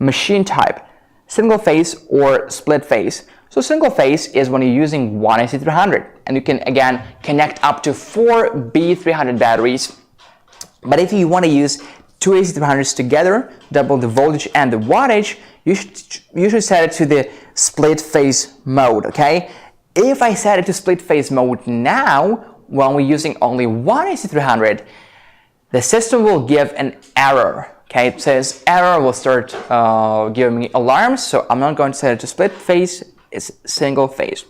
[SPEAKER 1] Machine type, single phase or split phase. So single phase is when you're using one AC300, and you can again connect up to 4 B300 batteries. But if you want to use 2 AC300s together, double the voltage and the wattage, you should set it to the split phase mode, okay? If I set it to split phase mode now, when we're using only one AC300, the system will give an error. Okay, it says error, will start giving me alarms, so I'm not going to set it to split phase, it's single phase.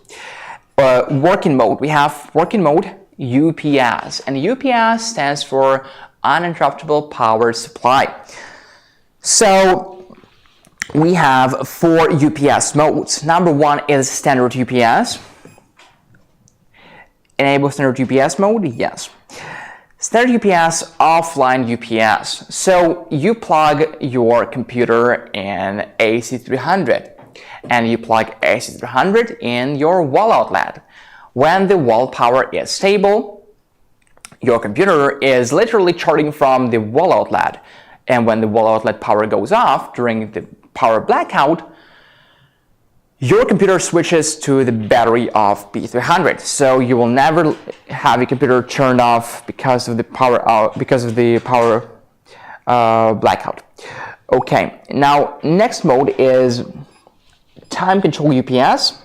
[SPEAKER 1] Working mode, we have working mode UPS, and UPS stands for uninterruptible power supply. So we have 4 UPS modes. Number 1 is standard UPS. Enable standard UPS mode, yes. Standard UPS, offline UPS. So you plug your computer in AC300 and you plug AC300 in your wall outlet. When the wall power is stable, your computer is literally charging from the wall outlet. And when the wall outlet power goes off during the power blackout, your computer switches to the battery of B300. So you will never have your computer turned off because of the power blackout. Okay, now next mode is time control UPS.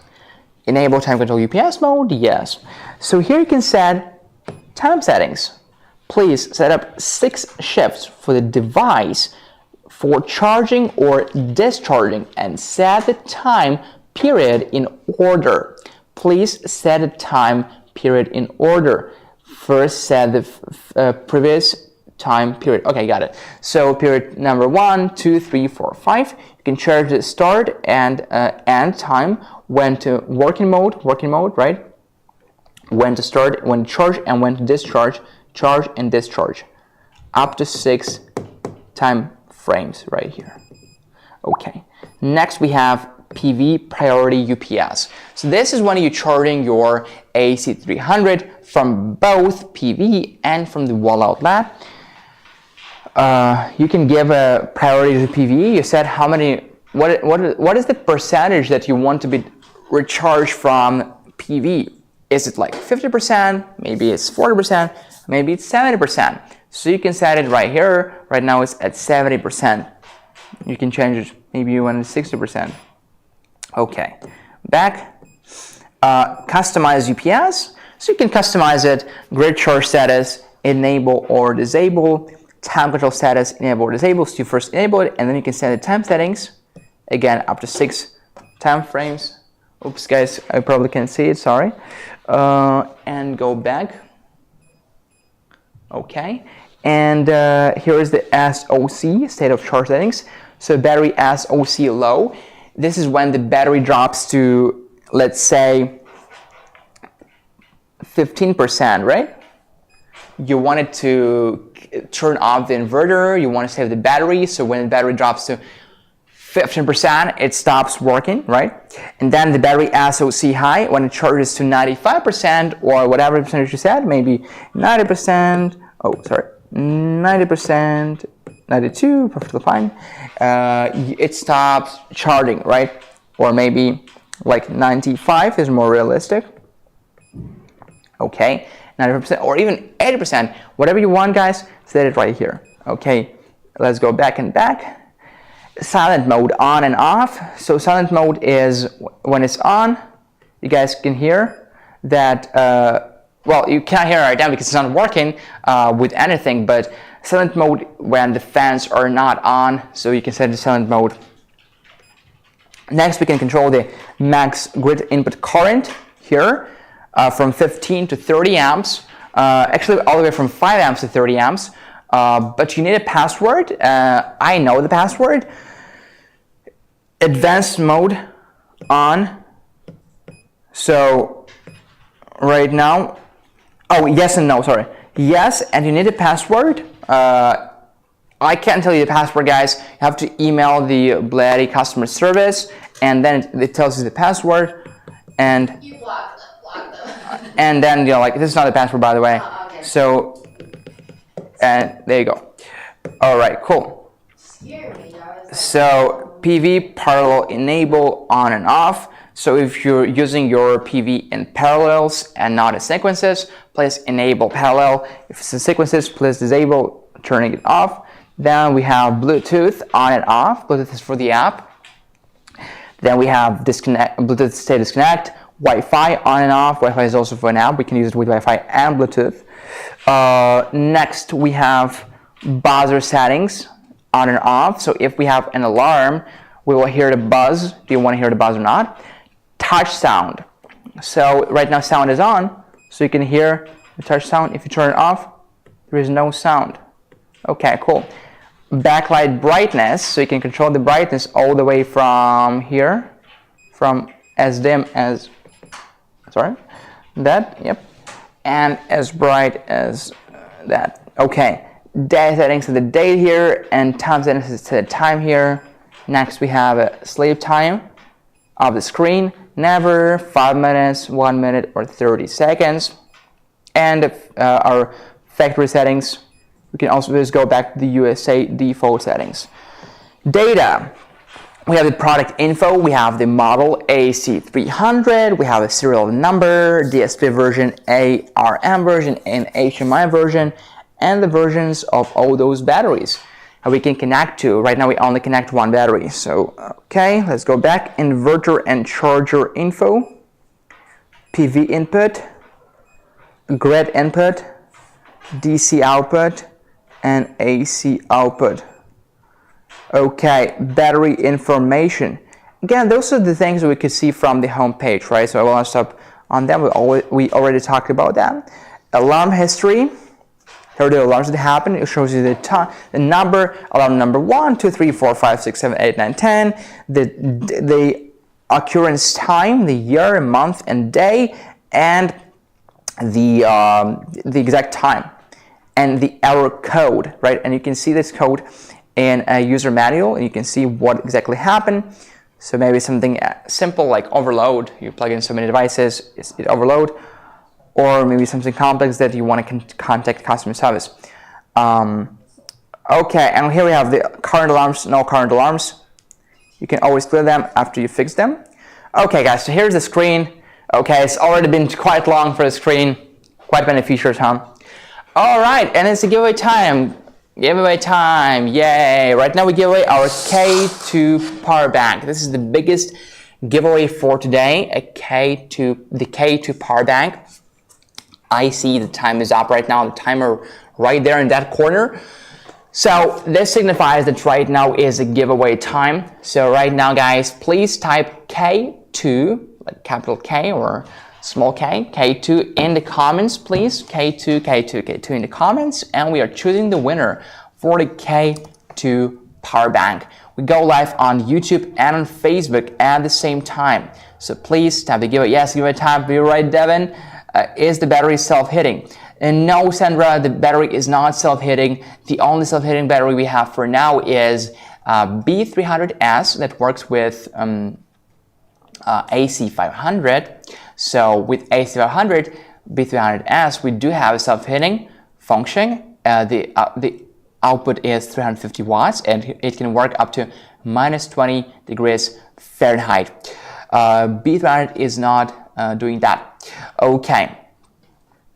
[SPEAKER 1] Enable time control UPS mode, yes. So here you can set time settings. Please set up 6 shifts for the device for charging or discharging and set the time period in order. Please set the time period in order. First set the previous time period. Okay, got it. So period number 1, 2, 3, 4, 5. You can charge the start and end time, when to working mode, right? When to start, when to charge, and when to discharge, charge and discharge. Up to 6 time frames right here. Okay. Next we have PV priority UPS. So this is when you're charging your AC300 from both PV and from the wall outlet. You can give a priority to PV. You said how many, what is the percentage that you want to be recharged from PV? Is it like 50%? Maybe it's 40%, maybe it's 70%. So you can set it right here. Right now it's at 70%. You can change it, maybe you want it 60%. Okay, back. Customize UPS. So you can customize it, grid charge status, enable or disable, time control status, enable or disable. So you first enable it, and then you can set the time settings. Again, up to 6 time frames. Oops, guys, I probably can't see it, sorry. And go back. Okay, and here is the SOC, state of charge settings. So battery SOC low. This is when the battery drops to, let's say, 15%, right? You want it to turn off the inverter, you want to save the battery, so when the battery drops to 15%, it stops working, right? And then the battery SOC high, when it charges to 95% or whatever percentage you said, maybe 90%, 90%, 92, perfectly fine. It stops charging, right? Or maybe like 95 is more realistic. Okay, 90% or even 80%, whatever you want, guys, set it right here. Okay, let's go back and back. Silent mode on and off. So silent mode is when it's on, you guys can hear that, well, you can't hear it right now because it's not working with anything, but silent mode when the fans are not on, so you can set the silent mode. Next, we can control the max grid input current here from 15 to 30 amps, actually all the way from 5 amps to 30 amps, but you need a password. I know the password. Advanced mode on. So right now, oh, yes and no, sorry. Yes, and you need a password. I can't tell you the password, guys. You have to email the Bluetti customer service, and then it tells you the password, and
[SPEAKER 2] You block them.
[SPEAKER 1] and then, you know, like, this is not the password, by the way.
[SPEAKER 2] Oh, okay.
[SPEAKER 1] So, and there you go. All right, cool.
[SPEAKER 2] Scare me, guys.
[SPEAKER 1] So PV parallel enable on and off. So if you're using your PV in parallels and not in sequences, please enable parallel. If it's in sequences, please disable turning it off. Then we have Bluetooth on and off. Bluetooth is for the app. Then we have disconnect, Bluetooth stay disconnect, Wi-Fi on and off. Wi-Fi is also for an app. We can use it with Wi-Fi and Bluetooth. Next, we have buzzer settings on and off. So if we have an alarm, we will hear the buzz. Do you want to hear the buzz or not? Touch sound. So right now sound is on, so you can hear the touch sound. If you turn it off, there is no sound. Okay, cool. Backlight brightness, so you can control the brightness all the way from here, from as dim as, sorry, that, yep, and as bright as that. Okay, day settings to the date here, and time settings to the time here. Next we have a sleep time of the screen, never 5 minutes, 1 minute, or 30 seconds. And our factory settings, we can also just go back to the USA default settings. Data, We have the product info, we have the model AC300, we have a serial number, DSP version, ARM version, and HMI version, and the versions of all those batteries that we can connect to. Right now we only connect one battery. So, okay, let's go back. Inverter and charger info, PV input, grid input, DC output, and AC output. Okay, battery information. Again, those are the things we could see from the home page, right? So I want to stop on them. We already talked about that. Alarm history. Here are the alarms that happen. It shows you the number, alarm number 1, 2, 3, 4, 5, 6, 7, 8, 9, 10, the occurrence time, the year, month, and day, and the exact time, and the error code, right? And you can see this code in a user manual, and you can see what exactly happened. So maybe something simple like overload. You plug in so many devices, it overload, or maybe something complex that you want to contact customer service. Okay, and here we have the current alarms, no current alarms. You can always clear them after you fix them. Okay, guys, so here's the screen. Okay, it's already been quite long for the screen. Quite many features, huh? All right, and it's a giveaway time. Giveaway time, yay! Right now we give away our K2 power bank. This is the biggest giveaway for today, the K2 power bank. I see the time is up right now, the timer right there in that corner. So this signifies that right now is a giveaway time. So right now, guys, please type K2, like capital K or small k, K2 in the comments, please. K2, K2, K2 in the comments, and we are choosing the winner for the K2 power bank. We go live on YouTube and on Facebook at the same time. So please tap the giveaway. Yes, giveaway time. You're right, Devin. Is the battery self-hitting? And no, Sandra, the battery is not self-hitting. The only self-hitting battery we have for now is B300S that works with AC500. So with AC500, B300S, we do have a self-hitting function. The output is 350 watts, and it can work up to minus 20 degrees Fahrenheit. B300 is not doing that. Okay.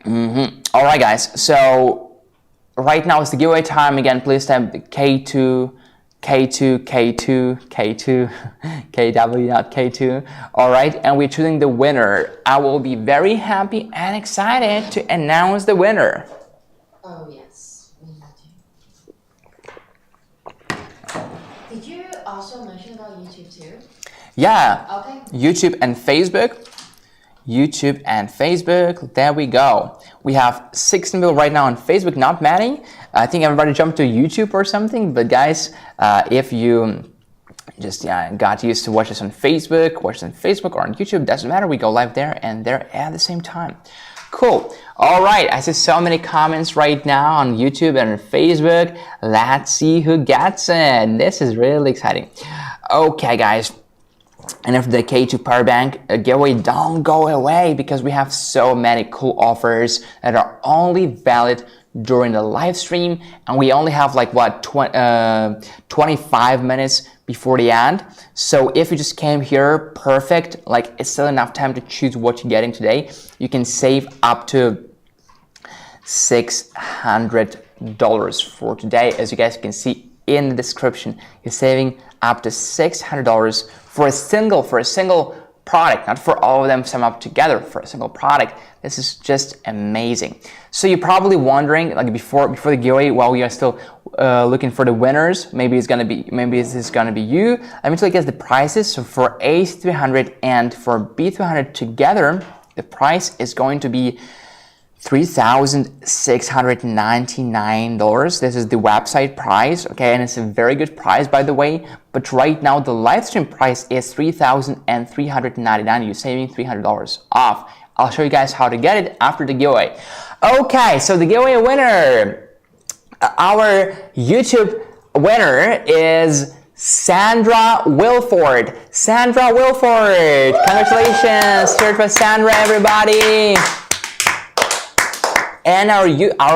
[SPEAKER 1] All right, guys. So right now it's the giveaway time. Again, please type K2, K2, K2, K2, KW, not K2. All right, and we're choosing the winner. I will be very happy and excited to announce the winner.
[SPEAKER 2] Oh, yes. We need to. Did you also mention about YouTube too?
[SPEAKER 1] Yeah.
[SPEAKER 2] Okay.
[SPEAKER 1] YouTube and Facebook. YouTube and Facebook, there we go. We have 16 people right now on Facebook, not many. I think everybody jumped to YouTube or something, but guys, if you just got used to watch us on Facebook, or on YouTube, doesn't matter, we go live there and there at the same time. Cool. All right, I see so many comments right now on YouTube and on Facebook. Let's see who gets it. This is really exciting. Okay, guys. And after the K2 power bank giveaway, don't go away because we have so many cool offers that are only valid during the live stream, and we only have like what 25 minutes before the end. So if you just came here, perfect. Like it's still enough time to choose what you're getting today. You can save up to $600 for today, as you guys can see in the description. You're saving up to $600 for a single product, not for all of them sum up together, for a single product. This is just amazing. So you're probably wondering, like before the giveaway, while we are still looking for the winners, maybe this is gonna be you. Let me tell you guys the prices. So for AC300 and for B300 together, the price is going to be $3,699. This is the website price, okay, and it's a very good price, by the way. But right now the live stream price is $3,399. You're saving $300 off. I'll show you guys how to get it after the giveaway. Okay, so the giveaway winner, our YouTube winner is Sandra Wilford. Sandra Wilford, congratulations! Cheers for Sandra, everybody. And our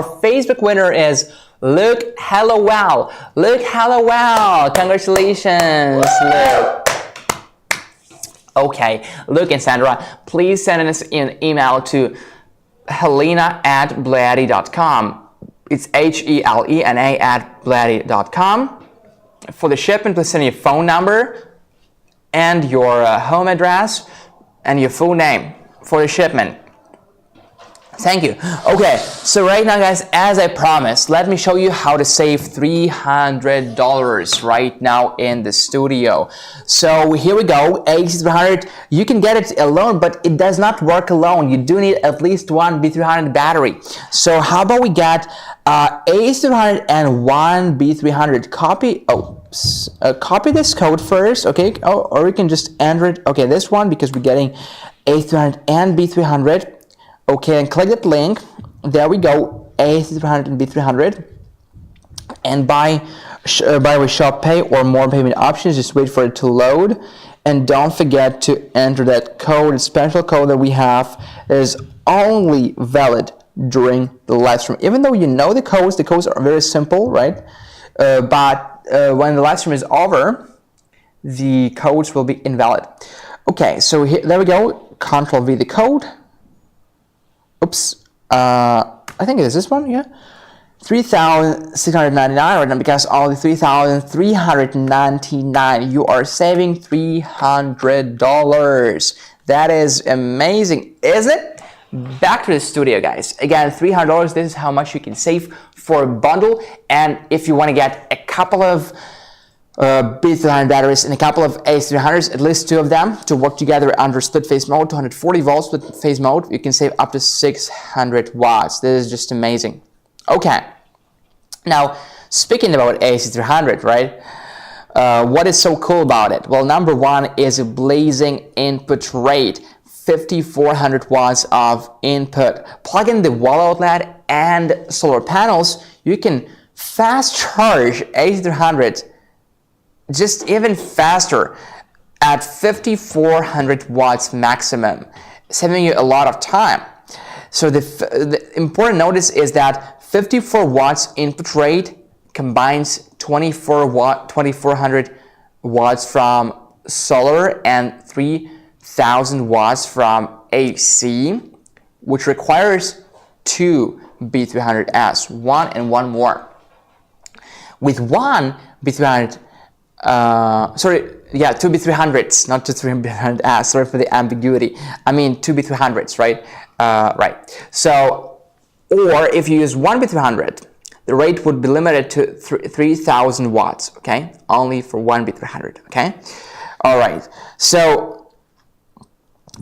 [SPEAKER 1] Facebook winner is Luke, hello, wow. Luke, hello, wow. Congratulations, Luke. Okay, Luke and Sandra, please send us an email to helena@bluetti.com. It's HELENA@bluetti.com. For the shipment, please send your phone number and your home address and your full name for the shipment. Thank you. Okay, so right now, guys, as I promised, let me show you how to save $300 right now in the studio. So here we go, AC300. You can get it alone, but it does not work alone. You do need at least one B300 battery. So how about we get AC300 and one B300? Copy this code first, okay? Or we can just enter it. Okay, this one, because we're getting AC300 and B300. Okay, and click that link. There we go, AC300 and B300. And buy with Shop Pay or more payment options. Just wait for it to load. And don't forget to enter that code, a special code that we have that is only valid during the live stream. Even though you know the codes are very simple, right? But when the live stream is over, the codes will be invalid. Okay, so here, there we go. Control V the code. Oops, I think it is this one, yeah. 3,699 right now, because only 3,399. You are saving $300. That is amazing, isn't it? Back to the studio, guys. Again, $300. This is how much you can save for a bundle. And if you want to get a couple of B300 batteries and a couple of AC300s, at least two of them, to work together under split phase mode, 240 volts split phase mode, you can save up to 600 watts. This is just amazing. Okay, now speaking about AC300, right? What is so cool about it? Well, number one is a blazing input rate, 5,400 watts of input. Plug in the wall outlet and solar panels, you can fast charge AC300 just even faster at 5,400 watts maximum, saving you a lot of time. So the important notice is that 54 watts input rate combines 2,400 watts from solar and 3,000 watts from AC, which requires two B300S, one and one more. With one B300 two B300s, not two 300s. Sorry for the ambiguity. I mean two B300s, right? Right. So, or if you use one B300, the rate would be limited to 3,000 watts. Okay, only for one B300. Okay. All right. So,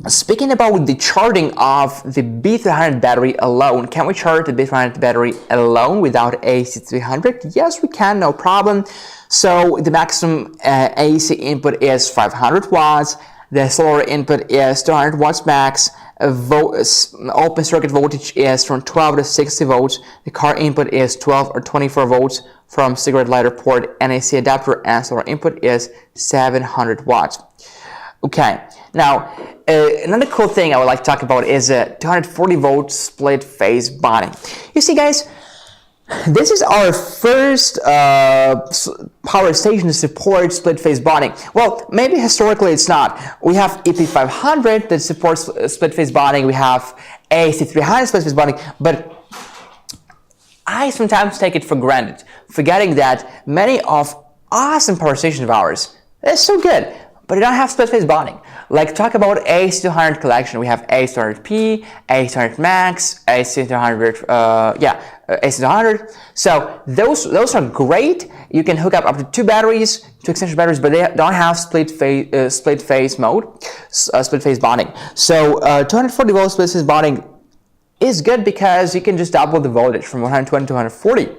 [SPEAKER 1] speaking about the charging of the B300 battery alone, can we charge the B300 battery alone without AC300? Yes, we can, no problem. So the maximum AC input is 500 watts, the solar input is 200 watts max, open circuit voltage is from 12 to 60 volts, the car input is 12 or 24 volts from cigarette lighter port, and AC adapter and solar input is 700 watts. Okay, now another cool thing I would like to talk about is 240 volt split phase bonding. You see, guys, this is our first power station to support split phase bonding. Well, maybe historically it's not. We have EP500 that supports split phase bonding. We have AC300 split phase bonding, but I sometimes take it for granted, forgetting that many of awesome power stations of ours, they're so good, but they don't have split phase bonding. Like, talk about AC200 collection. We have AC200P, AC200 Max, AC200, AC200. So those are great. You can hook up to two batteries, two extension batteries, but they don't have split phase mode, split phase bonding. So 240 volt split phase bonding is good because you can just double the voltage from 120 to 140.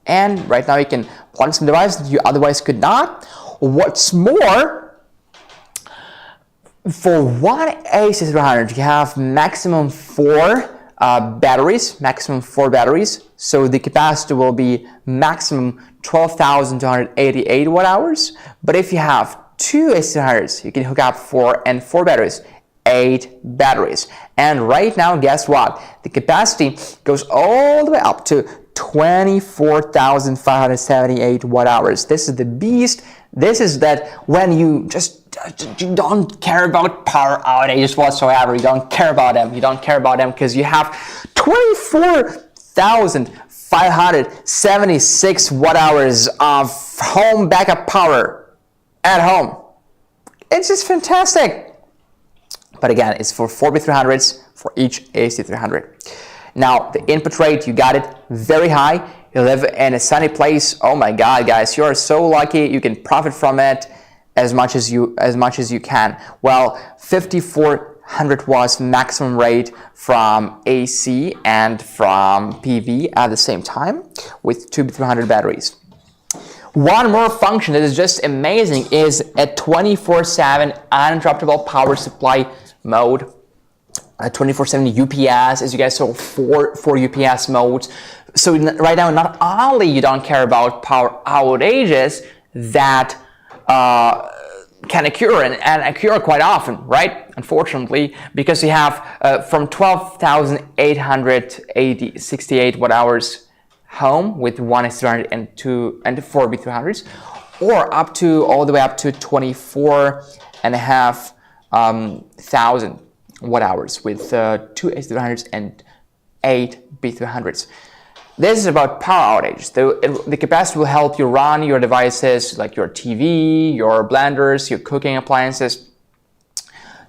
[SPEAKER 1] And right now you can plug some devices that you otherwise could not. What's more, for one AC300, you have maximum four batteries, so the capacity will be maximum 12,288 watt hours. But if you have two AC300s, you can hook up 4 and 4 batteries, 8 batteries. And right now, guess what? The capacity goes all the way up to 24,578 watt hours. This is the beast. This is that when you don't care about power outages whatsoever. You don't care about them. You don't care about them because you have 24,576 watt hours of home backup power at home. It's just fantastic. But again, it's for 4B300s for each AC300. Now, the input rate, you got it very high. You live in a sunny place. Oh my God, guys, you are so lucky. You can profit from it as much as you can. Well, 5,400 watts maximum rate from AC and from PV at the same time with 2B300 batteries. One more function that is just amazing is a 24/7 uninterruptible power supply mode. 24/7 UPS, as you guys saw, four UPS modes. So right now, not only you don't care about power outages that can occur and occur quite often, right? Unfortunately, because you have from 12,868 watt hours home with 1S300 and 2 and 4B300s, or all the way up to 24,500 watt hours with 2 S300s and 8 B300s. This is about power outage. The capacity will help you run your devices like your TV, your blenders, your cooking appliances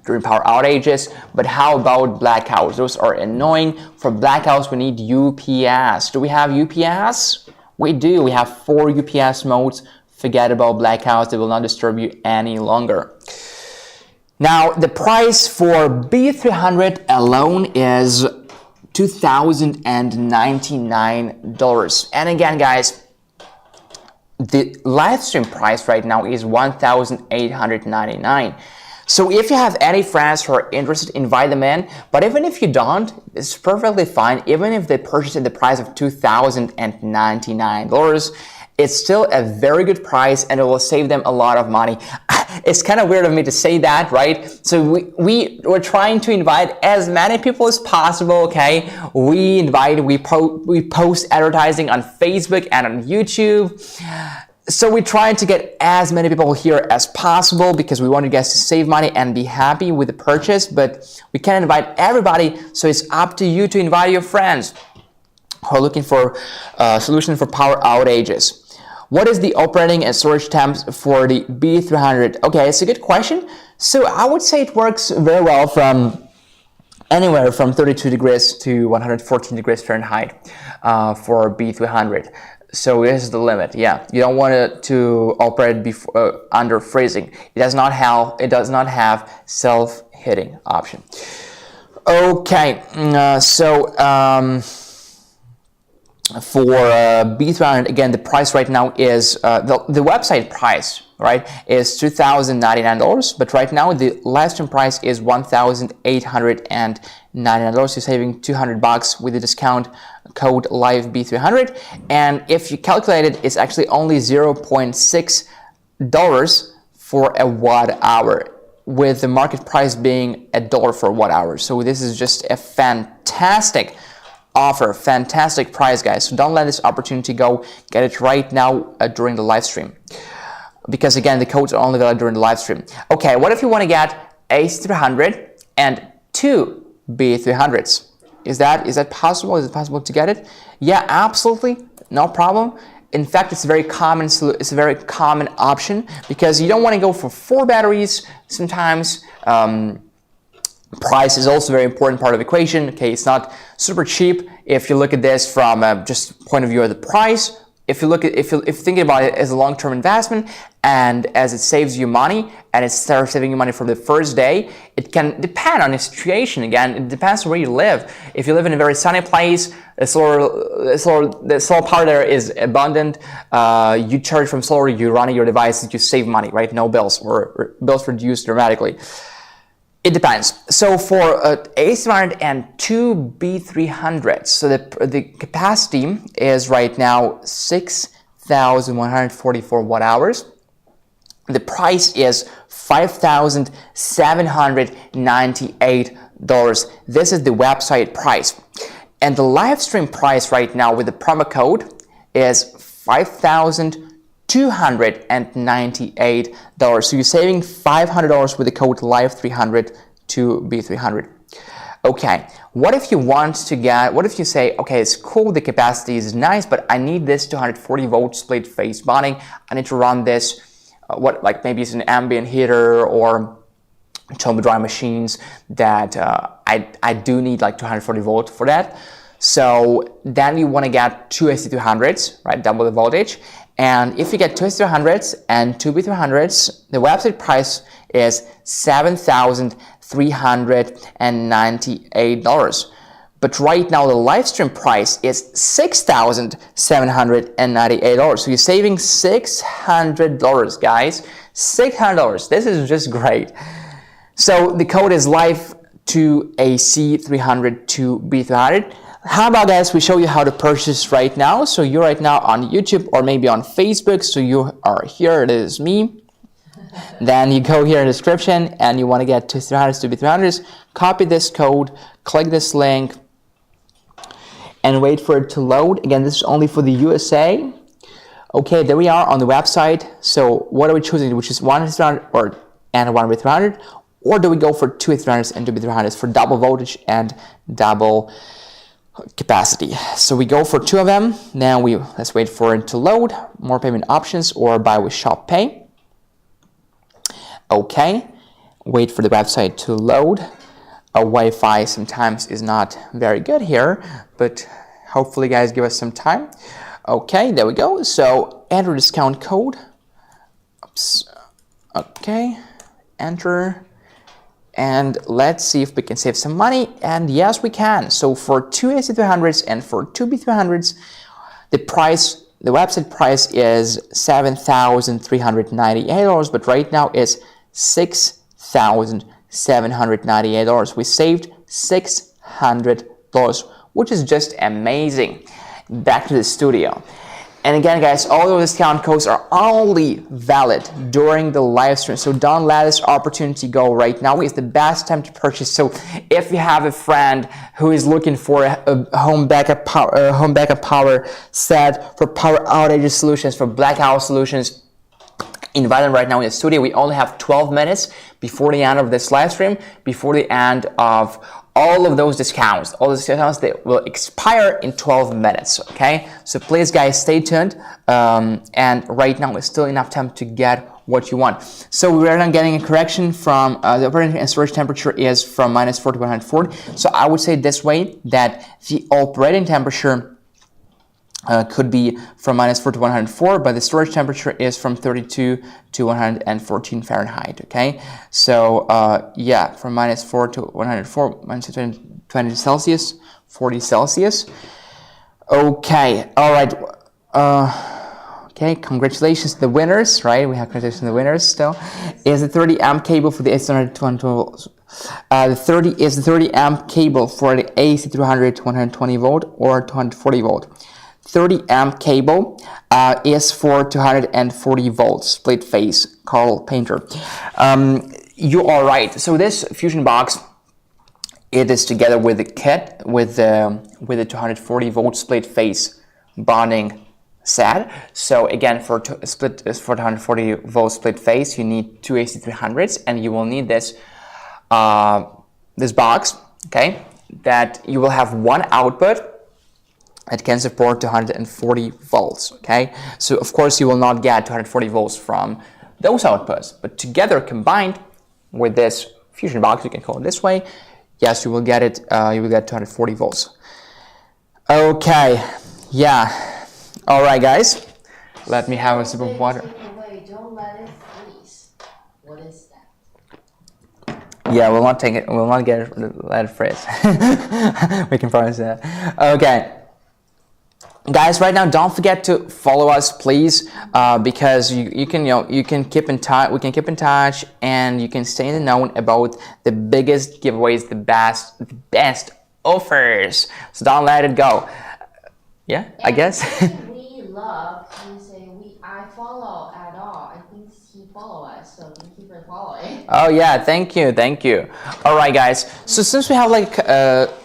[SPEAKER 1] during power outages. But how about blackouts? Those are annoying. For blackouts, we need UPS. Do we have UPS? We do. We have 4 UPS modes. Forget about blackouts. They will not disturb you any longer. Now, the price for B300 alone is $2,099. And again, guys, the live stream price right now is $1,899. So if you have any friends who are interested, invite them in. But even if you don't, it's perfectly fine. Even if they purchase at the price of $2,099, it's still a very good price and it will save them a lot of money. It's kind of weird of me to say that, right? So we're trying to invite as many people as possible, okay? We post advertising on Facebook and on YouTube. So we're trying to get as many people here as possible because we want you guys to save money and be happy with the purchase, but we can't invite everybody, so it's up to you to invite your friends who are looking for a solution for power outages. What is the operating and storage temps for the B300? Okay, it's a good question. So I would say it works very well from anywhere from 32 degrees to 114 degrees Fahrenheit for B300. So this is the limit. Yeah, you don't want it to operate under freezing. It does not have self-heating option. Okay, for B300, again, the price right now is the website price, right, is $2,099. But right now, the live stream price is $1,899. You're saving $200 with the discount code LIVEB300. And if you calculate it, it's actually only $0.6 for a watt hour, with the market price being $1 for a watt hour. So this is just a fantastic offer, fantastic price, guys. So don't let this opportunity go. Get it right now during the live stream, because again, the codes are only valid during the live stream. Okay, what if you want to get AC300 and 2 B300s? Is that possible? Is it possible to get it? Yeah, absolutely, no problem. In fact, it's a very common option, because you don't want to go for 4 batteries sometimes. Price is also a very important part of the equation. Okay, it's not super cheap if you look at this from just point of view of the price. If you're thinking about it as a long-term investment and as it saves you money and it starts saving you money from the first day, it can depend on the situation. Again, it depends on where you live. If you live in a very sunny place, the solar power there is abundant. You charge from solar, you run your devices, you save money, right? No bills, or bills reduced dramatically. It depends. So for AC300 and 2 B300s, so the capacity is right now 6,144 watt hours. The price is $5,798. This is the website price. And the live stream price right now with the promo code is $5,298. So you're saving $500 with the code LIVE300 to B300. Okay, what if you say, okay, it's cool, the capacity is nice, but I need this 240 volt split phase bonding. I need to run this, like maybe it's an ambient heater or tumble dry machines that I do need like 240 volt for that. So then you want to get two AC200s, right, double the voltage. And if you get two AC200s and two B300s, the website price is $7,398. But right now the live stream price is $6,798. So you're saving $600, guys. $600. This is just great. So the code is LIVE2AC300 to B300. How about, guys, we show you how to purchase right now. So you're right now on YouTube or maybe on Facebook. So you are here, it is me. Then you go here in the description and you want to get to 300s to B300s. Copy this code, click this link, and wait for it to load. Again, this is only for the USA. Okay, there we are on the website. So what are we choosing? Which is one B300 and one B300, or do we go for two B300s and two B300s for double voltage and double capacity? So we go for two of them. Now let's wait for it to load. More payment options or buy with Shop Pay. Okay, wait for the website to load. Wi-Fi sometimes is not very good here, but hopefully, guys, give us some time. Okay, there we go. So enter discount code. Oops. Okay, enter. And let's see if we can save some money. And yes, we can. So for two AC300s and for two B300s, the website price is $7,398, but right now it's $6,798. We saved $600, which is just amazing. Back to the studio. And again, guys, all those discount codes are only valid during the live stream. So don't let this opportunity go right now. It's the best time to purchase. So if you have a friend who is looking for a home backup power set for power outage solutions, for blackout solutions, invite them right now in the studio. We only have 12 minutes before the end of this live stream, before the end of all of those discounts. All those discounts, they will expire in 12 minutes, okay? So please, guys, stay tuned. And right now, it's still enough time to get what you want. So we're now getting a correction from the operating and storage temperature is from -4 to 104. So I would say this way, that the operating temperature could be from -4 to 104, but the storage temperature is from 32 to 114 Fahrenheit, okay? So, yeah, from -4 to 104, -20 Celsius, 40 Celsius. Okay, all right. Okay, congratulations to the winners, right? We have congratulations to the winners still. Is the 30 amp cable for the AC300 to 112 volts. Is the 30 amp cable for the AC300 to 120 volt or 240 volt. 30 amp cable is for 240 volts, split phase, Carl Painter. You are right. So this Fusion box, it is together with the kit with the 240 volt split phase bonding set. So again, for 240 volt split phase, you need two AC300s, and you will need this this box, okay? That you will have one output. It can support 240 volts, okay? So of course you will not get 240 volts from those outputs, but together combined with this Fusion box, you can call it this way, yes, you will get it, you will get 240 volts. Okay, yeah. All right, guys, let me have a sip of water.
[SPEAKER 2] Don't let it freeze. What is that?
[SPEAKER 1] Yeah, we'll not take it, we'll not let it freeze. We can promise that. Okay. Guys, right now, don't forget to follow us, please, because you can keep in touch. We can keep in touch, and you can stay in the know about the biggest giveaways, the best offers. So don't let it go. Yeah, I guess.
[SPEAKER 2] We love. You say I follow at all. I think he follow us, so thank you for following.
[SPEAKER 1] Oh yeah, thank you. All right, guys. So since we have like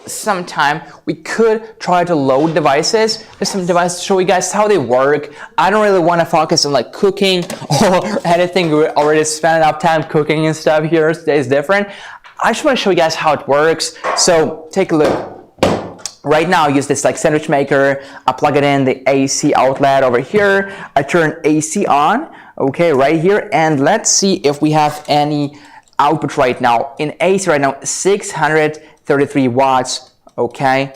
[SPEAKER 1] some time, we could try to load devices. There's some devices to show you guys how they work. I don't really want to focus on like cooking or anything. We already spent enough time cooking and stuff here. Today is different. I just want to show you guys how it works. So take a look. Right now, I use this like sandwich maker. I plug it in the AC outlet over here. I turn AC on, okay, right here. And let's see if we have any output right now. In AC right now, 633 watts, okay.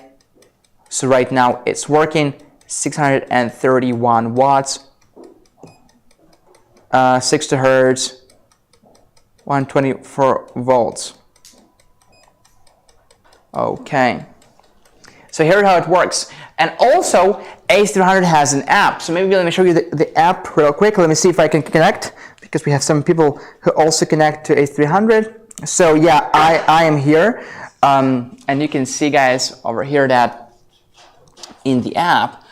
[SPEAKER 1] So right now it's working, 631 watts, 60 hertz, 124 volts. Okay. So here's how it works. And also, ACE300 has an app. So maybe let me show you the app real quick. Let me see if I can connect, because we have some people who also connect to ACE300. So yeah, I am here. And you can see, guys, over here that in the app,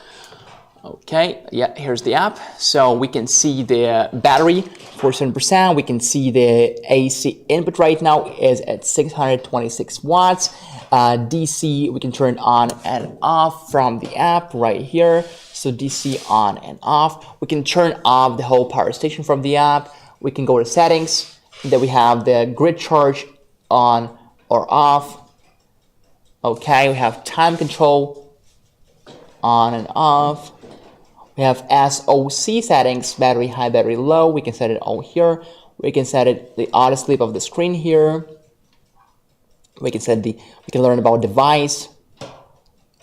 [SPEAKER 1] okay, yeah, here's the app. So we can see the battery, 47%. We can see the AC input right now is at 626 watts. DC, we can turn on and off from the app right here. So DC on and off. We can turn off the whole power station from the app. We can go to settings. Then we have the grid charge on or off. Okay, we have time control on and off. We have SOC settings, battery high, battery low. We can set it all here. We can set it the auto sleep of the screen here. We can learn about device,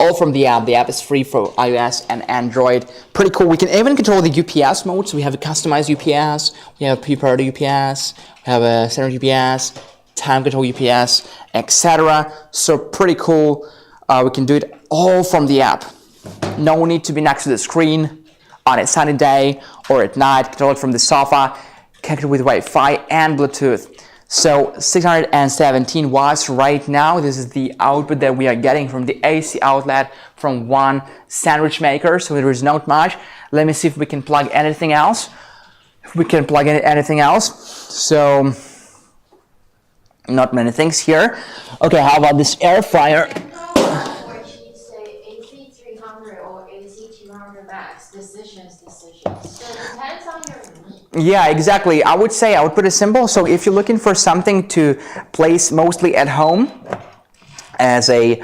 [SPEAKER 1] all from the app. The app is free for iOS and Android. Pretty cool. We can even control the UPS mode. So we have a customized UPS, we have a pre-priority UPS, we have a standard UPS, time control UPS, etc. So pretty cool. We can do it all from the app. No need to be next to the screen on a sunny day or at night. Control it from the sofa, connected with Wi-Fi and Bluetooth. So 617 watts right now. This is the output that we are getting from the AC outlet from one sandwich maker. So there is not much. Let me see if we can plug anything else. If we can plug in anything else. So not many things here. Okay, how about this air fryer?
[SPEAKER 2] Or she'd say AC300 or AC200 max. Decisions. So it depends on your need.
[SPEAKER 1] Yeah, exactly. I would say I would put it simple. So if you're looking for something to place mostly at home as a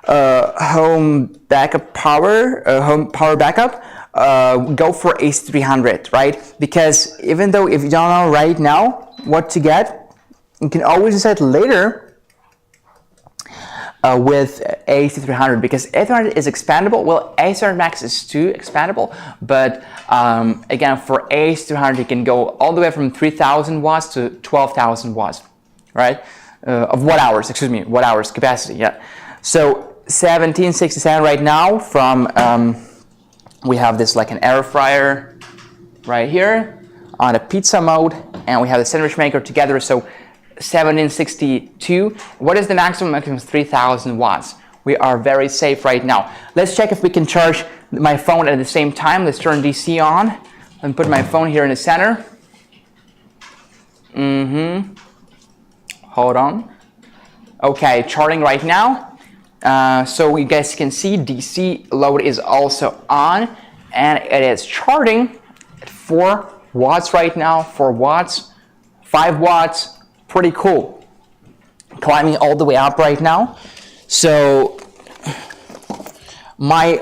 [SPEAKER 1] home backup power, home power backup, go for AC300, right? Because even though if you don't know right now what to get, you can always decide later with AC300, because AC300 is expandable. Well, AC300 Max is too expandable, but again, for AC300 you can go all the way from 3,000 watts to 12,000 watts, right? Of watt hours capacity, yeah. So 1767 right now from, we have this like an air fryer right here on a pizza mode, and we have the sandwich maker together, so 1762. What is the maximum? Maximum is 3,000 watts. We are very safe right now. Let's check if we can charge my phone at the same time. Let's turn DC on and put my phone here in the center. Hold on. Okay, charging right now. So you guys can see DC load is also on, and it is charging at 4 watts right now. 4 watts, 5 watts. Pretty cool. Climbing all the way up right now. So my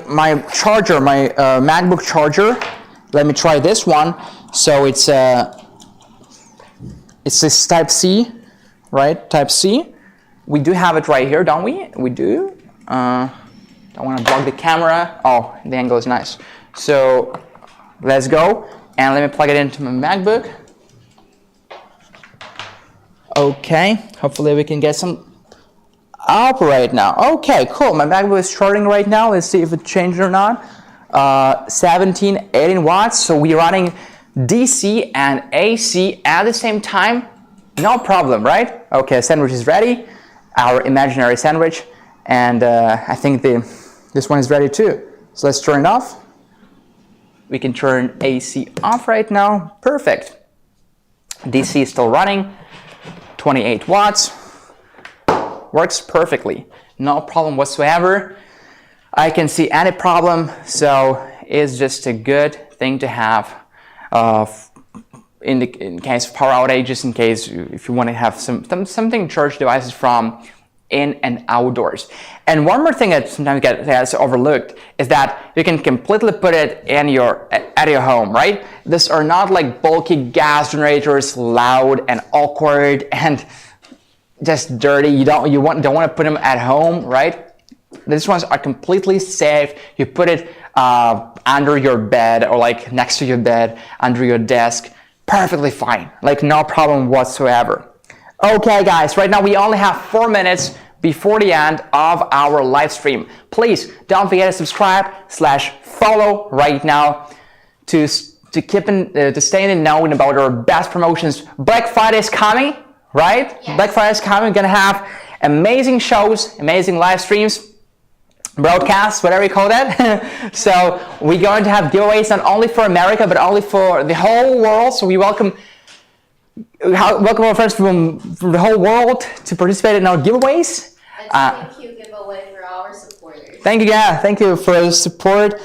[SPEAKER 1] charger, my MacBook charger. Let me try this one. So it's this Type C, right? Type C. We do have it right here, don't we? We do. Don't want to block the camera. Oh, the angle is nice. So let's go, and let me plug it into my MacBook. Okay, hopefully we can get some up right now. Okay, cool. My MacBook is charging right now. Let's see if it changed or not. 17, 18 watts. So we're running DC and AC at the same time. No problem, right? Okay, sandwich is ready. Our imaginary sandwich. And I think this one is ready too. So let's turn it off. We can turn AC off right now. Perfect. DC is still running, 28 watts, works perfectly, no problem whatsoever. I can see any problem, so it's just a good thing to have in case of power outages, in case if you want to have something to charge devices from in and outdoors. And one more thing that sometimes gets overlooked is that you can completely put it in at your home, right? These are not like bulky gas generators, loud and awkward and just dirty. You don't want to put them at home, right? These ones are completely safe. You put it under your bed or like next to your bed, under your desk, perfectly fine, like no problem whatsoever. Okay guys, right now we only have 4 minutes before the end of our live stream. Please don't forget to subscribe/follow right now to stay in the know about our best promotions. Black Friday is coming, right?
[SPEAKER 2] Yes.
[SPEAKER 1] Black Friday is coming. We're gonna have amazing shows, amazing live streams, broadcasts, whatever you call that. So we're going to have giveaways not only for America but only for the whole world. So we welcome our friends from the whole world to participate in our giveaways.
[SPEAKER 2] Thank you giveaway for our supporters.
[SPEAKER 1] Thank you, thank you for the support.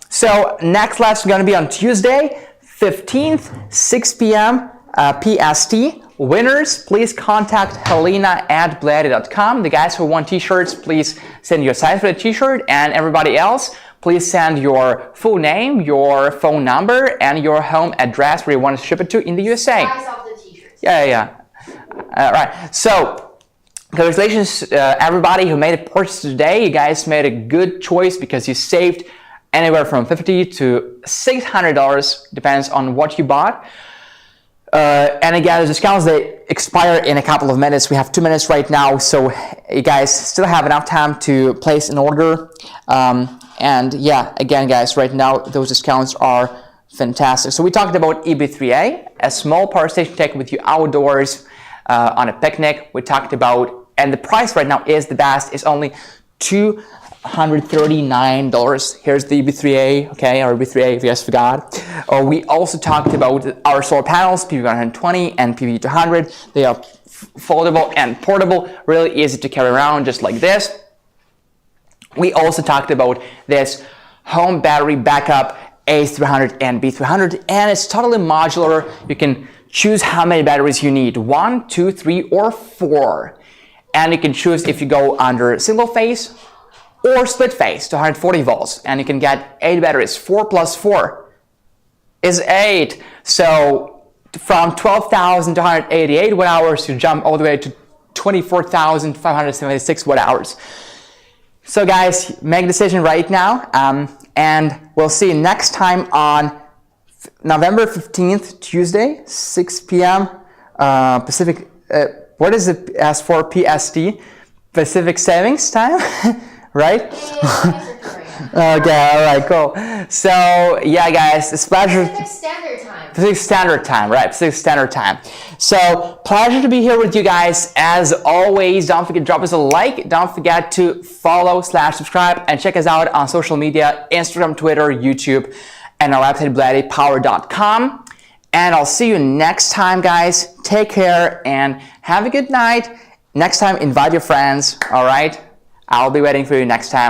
[SPEAKER 1] So next live is going to be on Tuesday, 15th, 6 p.m. PST. Winners, please contact Helena at Bluetti.com. The guys who want t-shirts, please send your size for the t-shirt, and everybody else, please send your full name, your phone number, and your home address where you want to ship it to in the USA.
[SPEAKER 2] Size of the t-shirts.
[SPEAKER 1] Yeah. All right. So, congratulations, everybody who made a purchase today. You guys made a good choice because you saved anywhere from $50 to $600, depends on what you bought. And again, the discounts, they expire in a couple of minutes. We have 2 minutes right now, so you guys still have enough time to place an order. And yeah, again, guys, right now those discounts are fantastic. So we talked about EB3A, a small power station take with you outdoors on a picnic. We talked about, and the price right now is the best, is only $239. Here's the EB3A, okay, or EB3A if you guys forgot. We also talked about our solar panels, PV120 and PV200. They are foldable and portable, really easy to carry around, just like this. We also talked about this home battery backup A300 and B300, and it's totally modular. You can choose how many batteries you need, 1, 2, 3, or 4. And you can choose if you go under single phase or split phase to 140 volts, and you can get 8 batteries. 4 plus 4 is 8. So from 12,288 watt hours, you jump all the way to 24,576 watt hours. So guys, make a decision right now, and we'll see you next time on November 15th, Tuesday, 6 p.m. Pacific. What is it as for PST? Pacific Savings Time. Right? Okay, all right, cool. So, yeah, guys, it's pleasure.
[SPEAKER 2] Pacific Standard Time.
[SPEAKER 1] Pacific Standard Time, right? Pacific Standard Time. So, pleasure to be here with you guys. As always, don't forget to drop us a like. Don't forget to follow/subscribe and check us out on social media, Instagram, Twitter, YouTube, and our website, BluettIPower.com. And I'll see you next time, guys. Take care and have a good night. Next time, invite your friends, all right? I'll be waiting for you next time.